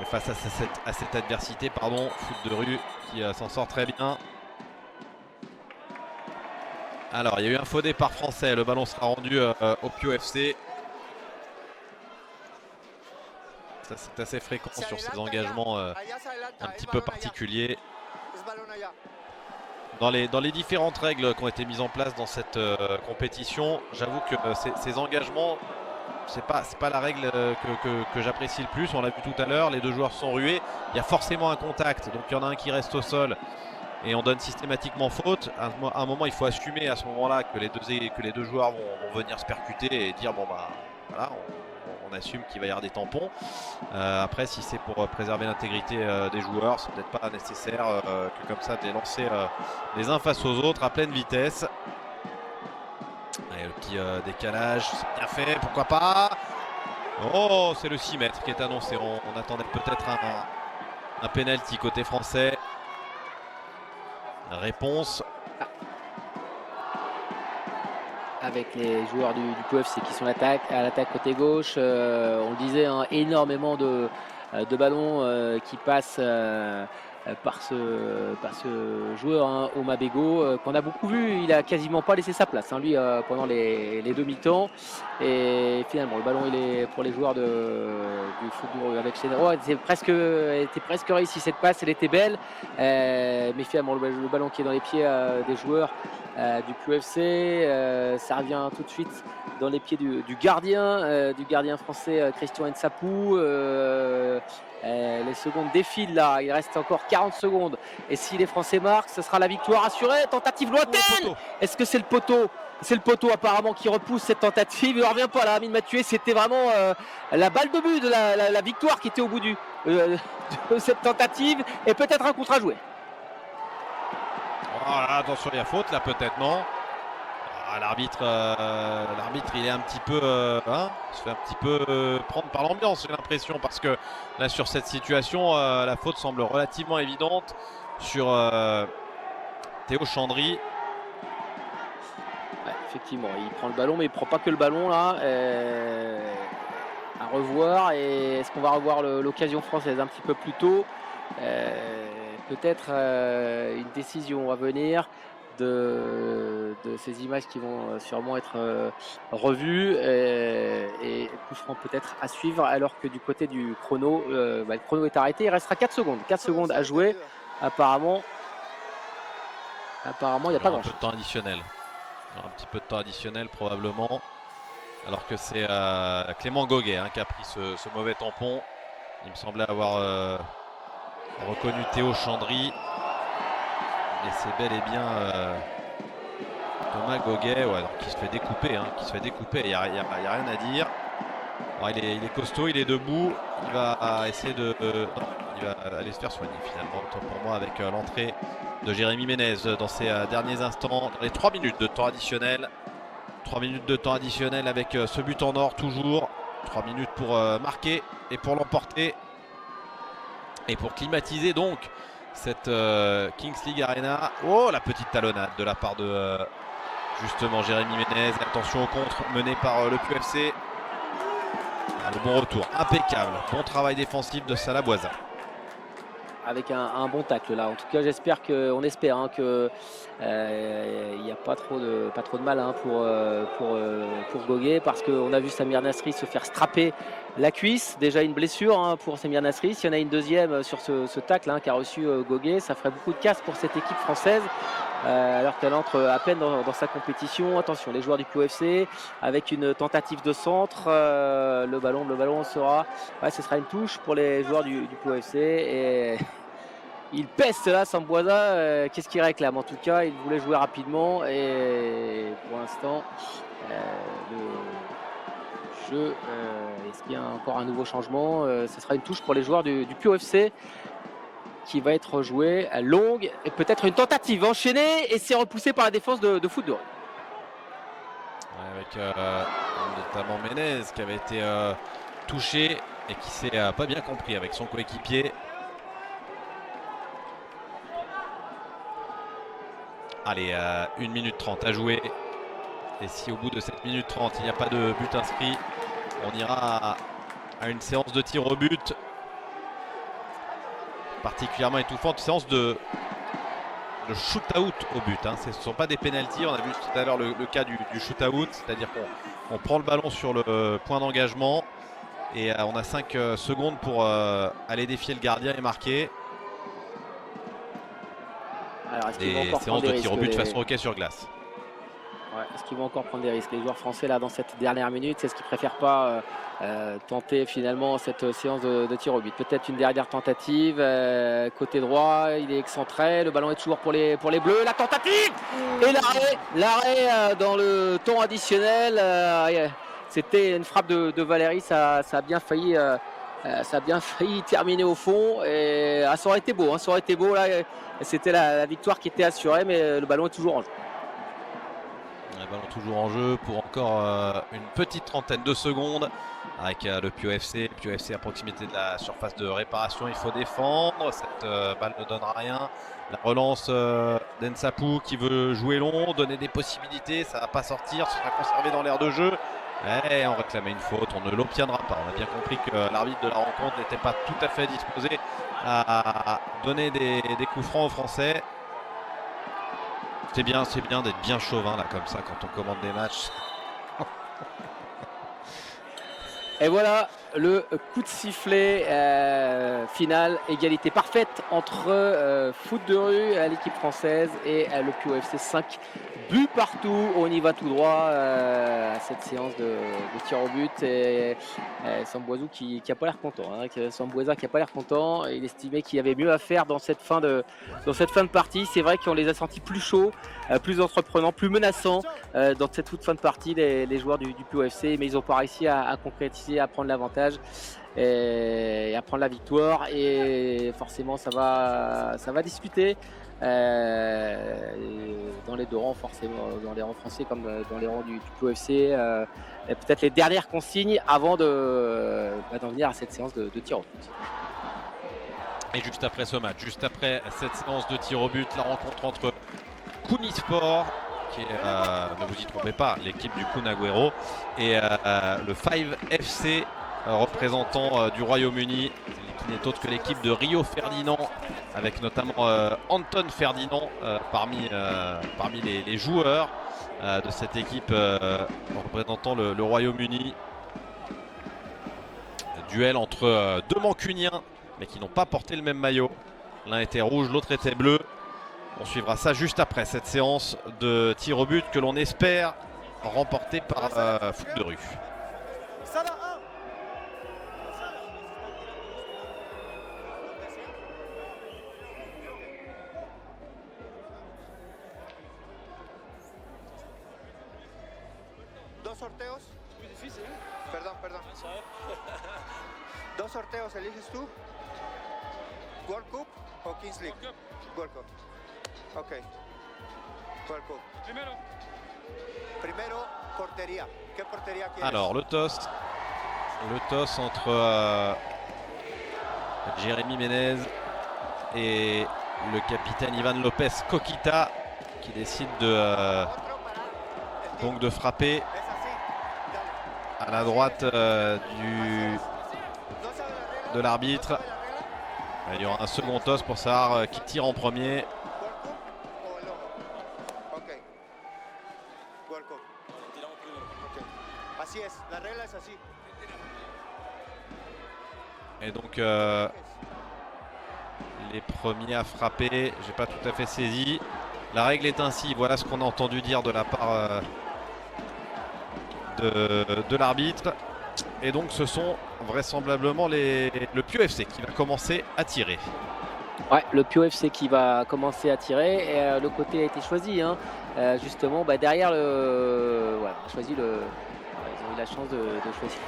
Et face à cette adversité, foot de rue qui s'en sort très bien. Alors, il y a eu un faux départ français. Le ballon sera rendu au Pio FC. Ça, c'est assez fréquent sur ces engagements un petit peu particuliers. Dans les différentes règles qui ont été mises en place dans cette compétition, j'avoue que ces engagements, c'est pas la règle que j'apprécie le plus. On l'a vu tout à l'heure, les 2 joueurs sont rués. Il y a forcément un contact, donc il y en a un qui reste au sol et on donne systématiquement faute. À un moment, il faut assumer à ce moment-là que les deux joueurs vont venir se percuter et dire bon bah voilà, on assume qu'il va y avoir des tampons. Après, si c'est pour préserver l'intégrité des joueurs, c'est peut-être pas nécessaire que comme ça de les lancer les uns face aux autres à pleine vitesse. Allez, le petit décalage, c'est bien fait, pourquoi pas. Oh, c'est le 6 mètres qui est annoncé. On attendait peut-être un penalty côté français. Réponse. Avec les joueurs du Pio FC qui sont à l'attaque côté gauche. On le disait, hein, énormément de ballons qui passent par ce joueur hein, Oma Bego qu'on a beaucoup vu. Il a quasiment pas laissé sa place hein, lui pendant les 2 mi-temps, et finalement le ballon il est pour les joueurs du foot de rue avec Chénero. Elle était presque réussi cette passe, elle était belle, mais finalement le ballon qui est dans les pieds des joueurs du Pio FC, ça revient tout de suite dans les pieds du gardien français Christian Nsapou. Les secondes défilent là, il reste encore 40 secondes et si les Français marquent, ce sera la victoire assurée. Tentative lointaine, est-ce que c'est le poteau? C'est le poteau apparemment qui repousse cette tentative. Il ne revient pas là, Amine Mathieu. C'était vraiment la balle de but de la victoire qui était au bout de cette tentative, et peut-être un contre à jouer. Oh là, attention, il y a faute là peut-être, non? L'arbitre il est un petit peu il se fait un petit peu prendre par l'ambiance, j'ai l'impression, parce que là sur cette situation la faute semble relativement évidente sur Théo Chandry. Ouais, effectivement, il prend le ballon, mais il prend pas que le ballon là. À revoir, et est-ce qu'on va revoir l'occasion française un petit peu plus tôt? Peut-être une décision à venir de ces images qui vont sûrement être revues et coup franc peut-être à suivre, alors que du côté du chrono, le chrono est arrêté. Il restera 4 secondes. 4 secondes à jouer. Apparemment, il n'y a pas Un grand-chose. peu de temps additionnel. Un petit peu de temps additionnel probablement. Alors que c'est Clément Goguet qui a pris ce mauvais tampon. Il me semblait avoir reconnu Théo Chandry. Et c'est bel et bien Thomas Goguet qui se fait découper. Il n'y a rien à dire. Alors, il est costaud, il est debout. Il va essayer de... non, il va aller se faire soigner finalement. Autant pour moi avec l'entrée de Jérémy Ménez dans ces derniers instants. Dans les 3 minutes de temps additionnel. 3 minutes de temps additionnel avec ce but en or toujours. 3 minutes pour marquer et pour l'emporter. Et pour climatiser donc cette Kings League Arena. Oh, la petite talonnade de la part de justement Jérémy Ménez. Attention au contre mené par le PUFC. Le bon retour, impeccable. Bon travail défensif de Salah Boisa. Avec un bon tacle là. En tout cas, j'espère qu'on espère que il n'y a pas trop de mal pour Goguet, parce qu'on a vu Samir Nasri se faire strapper la cuisse. Déjà une blessure pour Samir Nasri. S'il y en a une deuxième sur ce tacle qu'a reçu Goguet, ça ferait beaucoup de casse pour cette équipe française. Alors qu'elle entre à peine dans sa compétition. Attention, les joueurs du POFC avec une tentative de centre. Le ballon sera... Ouais, ce sera une touche pour les joueurs du POFC. Et il peste là, Samboisa. Qu'est-ce qu'il réclame? En tout cas, il voulait jouer rapidement. Et pour l'instant, le jeu... est-ce qu'il y a encore un nouveau changement? Ce sera une touche pour les joueurs du POFC, qui va être jouée longue et peut-être une tentative enchaînée, et c'est repoussé par la défense de Foot de Rue. Avec notamment Ménez qui avait été touché et qui s'est pas bien compris avec son coéquipier. Allez, 1 minute 30 à jouer. Et si au bout de cette minute 30 il n'y a pas de but inscrit, on ira à une séance de tir au but particulièrement étouffante, séance de shoot-out au but. Ce ne sont pas des pénaltys. On a vu tout à l'heure le cas du shoot-out, c'est-à-dire qu'on prend le ballon sur le point d'engagement et on a 5 secondes pour aller défier le gardien et marquer. Alors, et séance de tir au but façon hockey sur glace. Ouais, est-ce qu'ils vont encore prendre des risques, les joueurs français là dans cette dernière minute? C'est ce qu'ils préfèrent pas tenter finalement cette séance de tir au but? Peut-être une dernière tentative côté droit, il est excentré, le ballon est toujours pour les Bleus, la tentative et l'arrêt dans le temps additionnel. C'était une frappe de Valérie, ça a bien failli terminer au fond, et ça aurait été beau, là, c'était la victoire qui était assurée, mais le ballon est toujours en jeu. Le ballon toujours en jeu pour encore une petite trentaine de secondes avec le POFC. Le POFC à proximité de la surface de réparation. Il faut défendre. Cette balle ne donnera rien. La relance d'Ensapou qui veut jouer long, donner des possibilités. Ça ne va pas sortir. Ce sera conservé dans l'aire de jeu. Et on réclamait une faute. On ne l'obtiendra pas. On a bien compris que l'arbitre de la rencontre n'était pas tout à fait disposé à donner des coups francs aux Français. C'est bien d'être bien chauvin là comme ça quand on commande des matchs. Et voilà le coup de sifflet final, égalité parfaite entre Foot de Rue, l'équipe française, et le POFC. 5 buts partout. On y va tout droit à cette séance de tir au but, et Samboisa qui n'a pas l'air content. Samboisa qui n'a pas l'air content. Il estimait qu'il y avait mieux à faire dans cette fin de partie. C'est vrai qu'on les a sentis plus chauds, plus entreprenants, plus menaçants dans cette toute fin de partie, les joueurs du POFC, mais ils n'ont pas réussi à concrétiser, à prendre l'avantage et à prendre la victoire. Et forcément ça va discuter dans les deux rangs, forcément dans les rangs français comme dans les rangs du POFC, peut-être les dernières consignes avant d'en venir à cette séance de tir au but. Et juste après ce match, juste après cette séance de tir au but, la rencontre entre Kunisport, qui est, ne vous y trompez pas, l'équipe du Kun Agüero, et le 5 FC, représentant du Royaume-Uni, qui n'est autre que l'équipe de Rio Ferdinand, avec notamment Anton Ferdinand parmi les joueurs de cette équipe représentant le Royaume-Uni. Duel entre deux Mancuniens, mais qui n'ont pas porté le même maillot. L'un était rouge, l'autre était bleu. On suivra ça juste après cette séance de tir au but que l'on espère remportée par Foot de rue. Dos sorteos. Muy difícil, ¿eh? Perdón. Dos sorteos eliges tú. World Cup o Kings League. World Cup. Ok. World Cup. Primero, portería. ¿Qué portería quieres? Alors le toss entre Jérémy Ménez et le capitaine Ivan Lopez Coquita qui décide donc de frapper à la droite de l'arbitre. Il y aura un second toss pour savoir qui tire en premier. Et donc les premiers à frapper, j'ai pas tout à fait saisi. La règle est ainsi, voilà ce qu'on a entendu dire de la part de l'arbitre. Et donc ce sont vraisemblablement le Pio FC qui va commencer à tirer. Ouais, le Pio FC qui va commencer à tirer. Et le côté a été choisi, hein. Justement derrière le. Ouais, ils ont eu la chance de choisir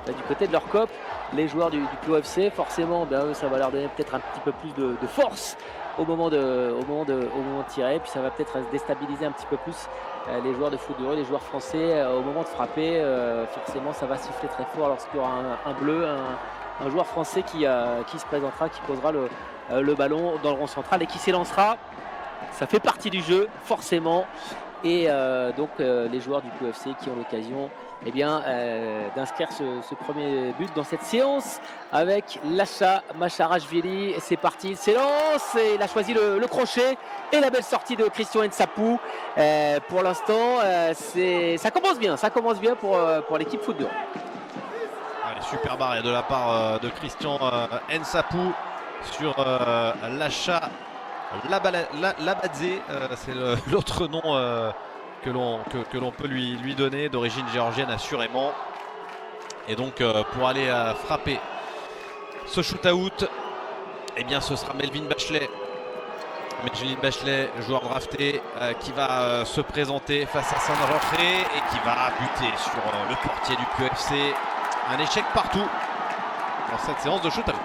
du côté de leur cop. Les joueurs du Pio FC, forcément, eux, ça va leur donner peut-être un petit peu plus de force au moment de tirer. Puis ça va peut-être déstabiliser un petit peu plus les joueurs de foot de rue, les joueurs français au moment de frapper. Forcément, ça va siffler très fort lorsqu'il y aura un bleu, un joueur français qui se présentera, qui posera le ballon dans le rond central et qui s'élancera. Ça fait partie du jeu, forcément. Et donc les joueurs du Pio FC qui ont l'occasion d'inscrire ce premier but dans cette séance avec Lasha Macharashvili. C'est parti, il s'élance et il a choisi le crochet et la belle sortie de Christian Nsapou. Pour l'instant, ça commence bien pour l'équipe foot de rue. Allez, super barré de la part de Christian Nsapou sur Lasha Labadze, c'est l'autre nom que l'on peut lui donner, d'origine géorgienne assurément. Et donc pour aller frapper ce shoot-out, ce sera Melvin Bachelet. Joueur drafté, qui va se présenter face à San Roque et qui va buter sur le portier du Pio FC. Un échec partout dans cette séance de shoot-out.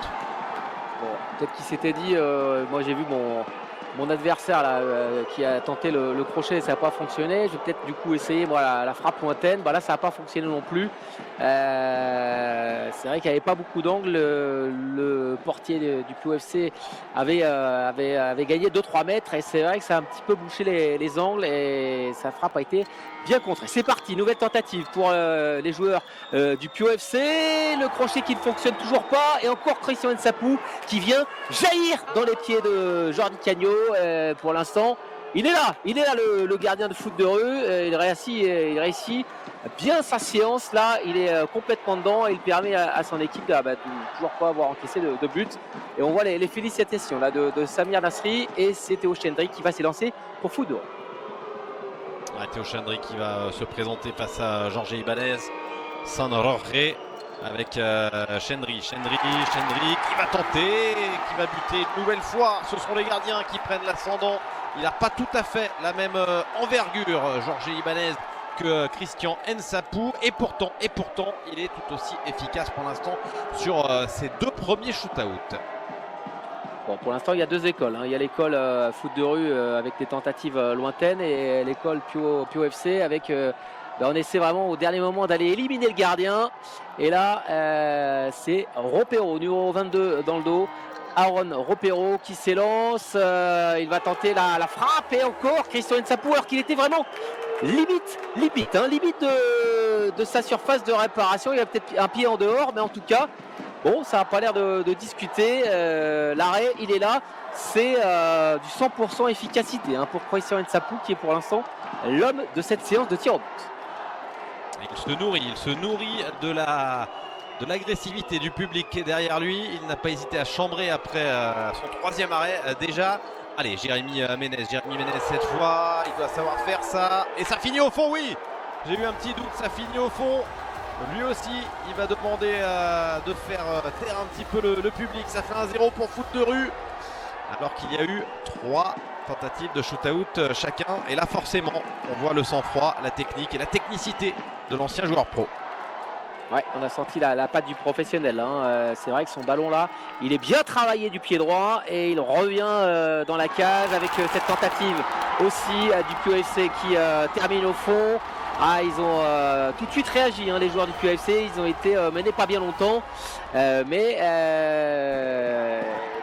Bon, peut-être qu'il s'était dit, moi j'ai vu mon adversaire là, qui a tenté le crochet et ça n'a pas fonctionné. Je vais peut-être du coup essayer la frappe lointaine. Là ça n'a pas fonctionné non plus. C'est vrai qu'il n'y avait pas beaucoup d'angles. Le portier du Pio FC avait gagné 2-3 mètres et c'est vrai que ça a un petit peu bouché les angles et sa frappe a été bien contrée. C'est parti, nouvelle tentative pour les joueurs du Pio FC. Le crochet qui ne fonctionne toujours pas et encore Christian Nsapou qui vient jaillir dans les pieds de Jordi Cagno. Pour l'instant, il est là le gardien de foot de rue. Il réussit bien sa séance là. Il est complètement dedans et il permet à son équipe de toujours pas avoir encaissé de but. Et on voit les félicitations là de Samir Nasri et c'est Théo Chendry qui va s'élancer pour foot de rue. Théo Chendry qui va se présenter face à Jorge Ibanez San Roque avec Chendry qui va tenter, qui va buter une nouvelle fois. Ce sont les gardiens qui prennent l'ascendant. Il n'a pas tout à fait la même envergure, Jorge Ibanez, que Christian Nsapou. Et pourtant, il est tout aussi efficace pour l'instant sur ses deux premiers shoot-out. Bon, pour l'instant, il y a deux écoles. Il y a l'école foot de rue avec des tentatives lointaines et l'école Pio FC avec... on essaie vraiment au dernier moment d'aller éliminer le gardien. Et là, c'est Ropero, numéro 22 dans le dos. Aaron Ropero qui s'élance. Il va tenter la frappe. Et encore Christian Nsapou, alors qu'il était vraiment limite de sa surface de réparation. Il a peut-être un pied en dehors. Mais en tout cas, Bon, ça n'a pas l'air de discuter. L'arrêt, il est là. C'est du 100% efficacité hein, pour Christian Nsapou qui est pour l'instant l'homme de cette séance de tir au but. Il se nourrit de l'agressivité du public qui est derrière lui. Il n'a pas hésité à chambrer après son 3e arrêt déjà. Allez, Jérémy Ménez cette fois, il doit savoir faire ça. Et ça finit au fond, oui. J'ai eu un petit doute, ça finit au fond. Lui aussi, il va demander de faire taire un petit peu le public. Ça fait 1-0 pour foot de rue. Alors qu'il y a eu 3 tentatives de shoot-out chacun. Et là, forcément, on voit le sang-froid, la technique et la technicité de l'ancien joueur pro. Ouais, on a senti la patte du professionnel. Hein. C'est vrai que son ballon là, il est bien travaillé du pied droit et il revient dans la cage avec cette tentative aussi du QFC qui termine au fond. Ah, ils ont tout de suite réagi, hein, les joueurs du QFC. Ils ont été menés pas bien longtemps, mais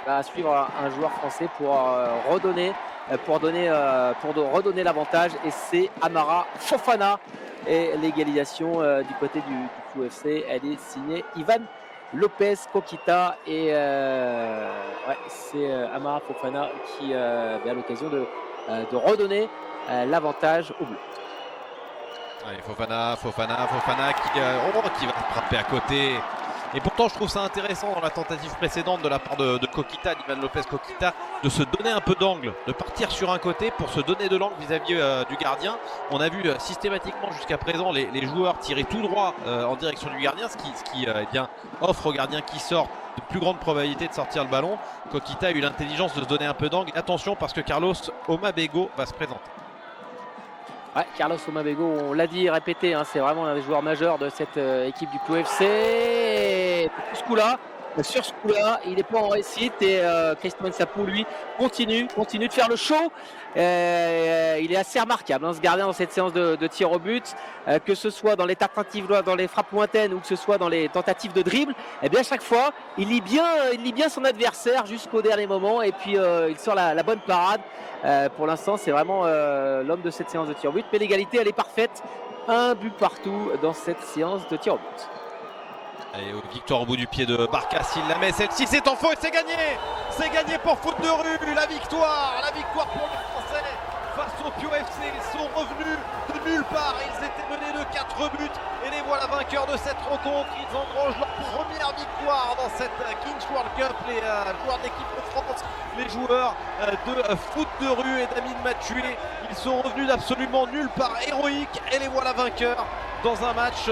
va suivre un joueur français pour redonner l'avantage. Et c'est Amara Fofana. Et l'égalisation du côté du QFC, elle est signée Ivan Lopez Coquita et c'est Amara Fofana qui a l'occasion de redonner l'avantage au bleu. Allez, Fofana qui va frapper à côté. Et pourtant je trouve ça intéressant dans la tentative précédente de la part de Coquita, d'Ivan Lopez Coquita, de se donner un peu d'angle, de partir sur un côté pour se donner de l'angle vis-à-vis du gardien. On a vu systématiquement jusqu'à présent les joueurs tirer tout droit en direction du gardien, ce qui offre au gardien qui sort de plus grande probabilité de sortir le ballon. Coquita a eu l'intelligence de se donner un peu d'angle. Attention parce que Carlos Omabego va se présenter. Ouais, Carlos Omabego, on l'a dit et répété, hein, c'est vraiment un des joueurs majeurs de cette équipe du QFC. Sur ce coup-là, il n'est pas en réussite et Christian Nsapou, lui, continue de faire le show. Il est assez remarquable, hein, ce gardien dans cette séance de tir au but, que ce soit dans les tentatives, dans les frappes lointaines ou que ce soit dans les tentatives de dribble. Et bien à chaque fois, il lit bien son adversaire jusqu'au dernier moment et puis il sort la bonne parade. Pour l'instant, c'est vraiment l'homme de cette séance de tir au but. Mais l'égalité, elle est parfaite. Un but partout dans cette séance de tir au but. Allez, victoire au bout du pied de Barkas, il la met, celle-ci c'est en faux et c'est gagné. C'est gagné pour foot de rue, la victoire pour les Français face au QFC. Ils sont revenus de nulle part, ils étaient menés de 4 buts et les voilà vainqueurs de cette rencontre. Ils engrangent leur première victoire dans cette Kings World Cup. Les joueurs de l'équipe de France, les joueurs de foot de rue et d'Amine Mathieu, ils sont revenus d'absolument nulle part, héroïques, et les voilà vainqueurs dans un match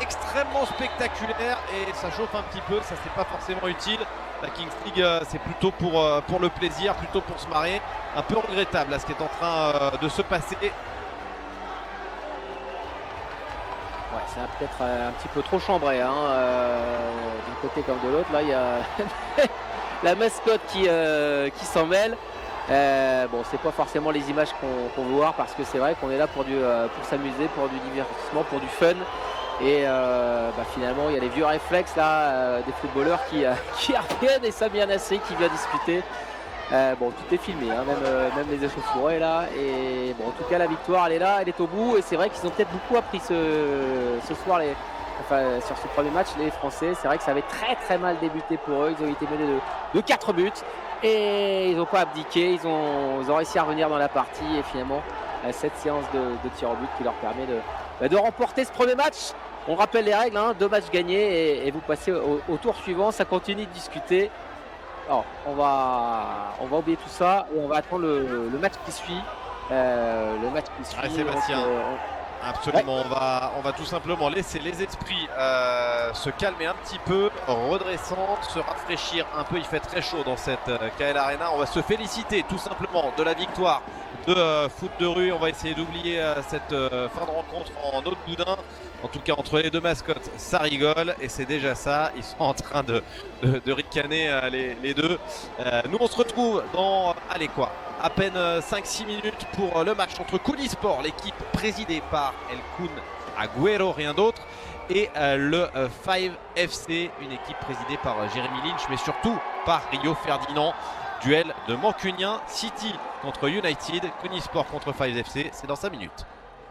extrêmement spectaculaire. Et ça chauffe un petit peu, ça c'est pas forcément utile. La Kings League c'est plutôt pour le plaisir, plutôt pour se marrer. Un peu regrettable là, ce qui est en train de se passer. Ouais, c'est peut-être un petit peu trop chambré hein, d'un côté comme de l'autre. Là il y a la mascotte qui s'en mêle. Bon, c'est pas forcément les images qu'on veut voir parce que c'est vrai qu'on est là pour s'amuser, pour du divertissement, pour du fun. Et finalement, il y a les vieux réflexes là des footballeurs qui reviennent et Samir Nasri qui vient discuter. Bon, tout est filmé, hein, même les échauffourées là. Et bon, en tout cas, la victoire, elle est là, elle est au bout. Et c'est vrai qu'ils ont peut-être beaucoup appris ce soir sur ce premier match, les Français. C'est vrai que ça avait très très mal débuté pour eux. Ils ont été menés de 4 buts et ils n'ont pas abdiqué. Ils ont réussi à revenir dans la partie et finalement cette séance de tir au but qui leur permet de remporter ce premier match. On rappelle les règles, hein, 2 matchs gagnés et vous passez au tour suivant. Ça continue de discuter. Alors, on va oublier tout ça et on va attendre le match qui suit. Sébastien. Absolument, ouais. On va tout simplement laisser les esprits se calmer un petit peu, redescendre, se rafraîchir un peu. Il fait très chaud dans cette KL Arena. On va se féliciter tout simplement de la victoire de foot de rue. On va essayer d'oublier cette fin de rencontre en autre boudin. En tout cas, entre les deux mascottes, ça rigole et c'est déjà ça. Ils sont en train de ricaner les deux. Nous, on se retrouve dans, à peine 5-6 minutes pour le match entre Kunisport, l'équipe présidée par El Kun Agüero, rien d'autre, et le 5FC, une équipe présidée par Jérémy Lynch, mais surtout par Rio Ferdinand. Duel de Mancunien, City contre United, Kunisport contre 5FC, c'est dans 5 minutes.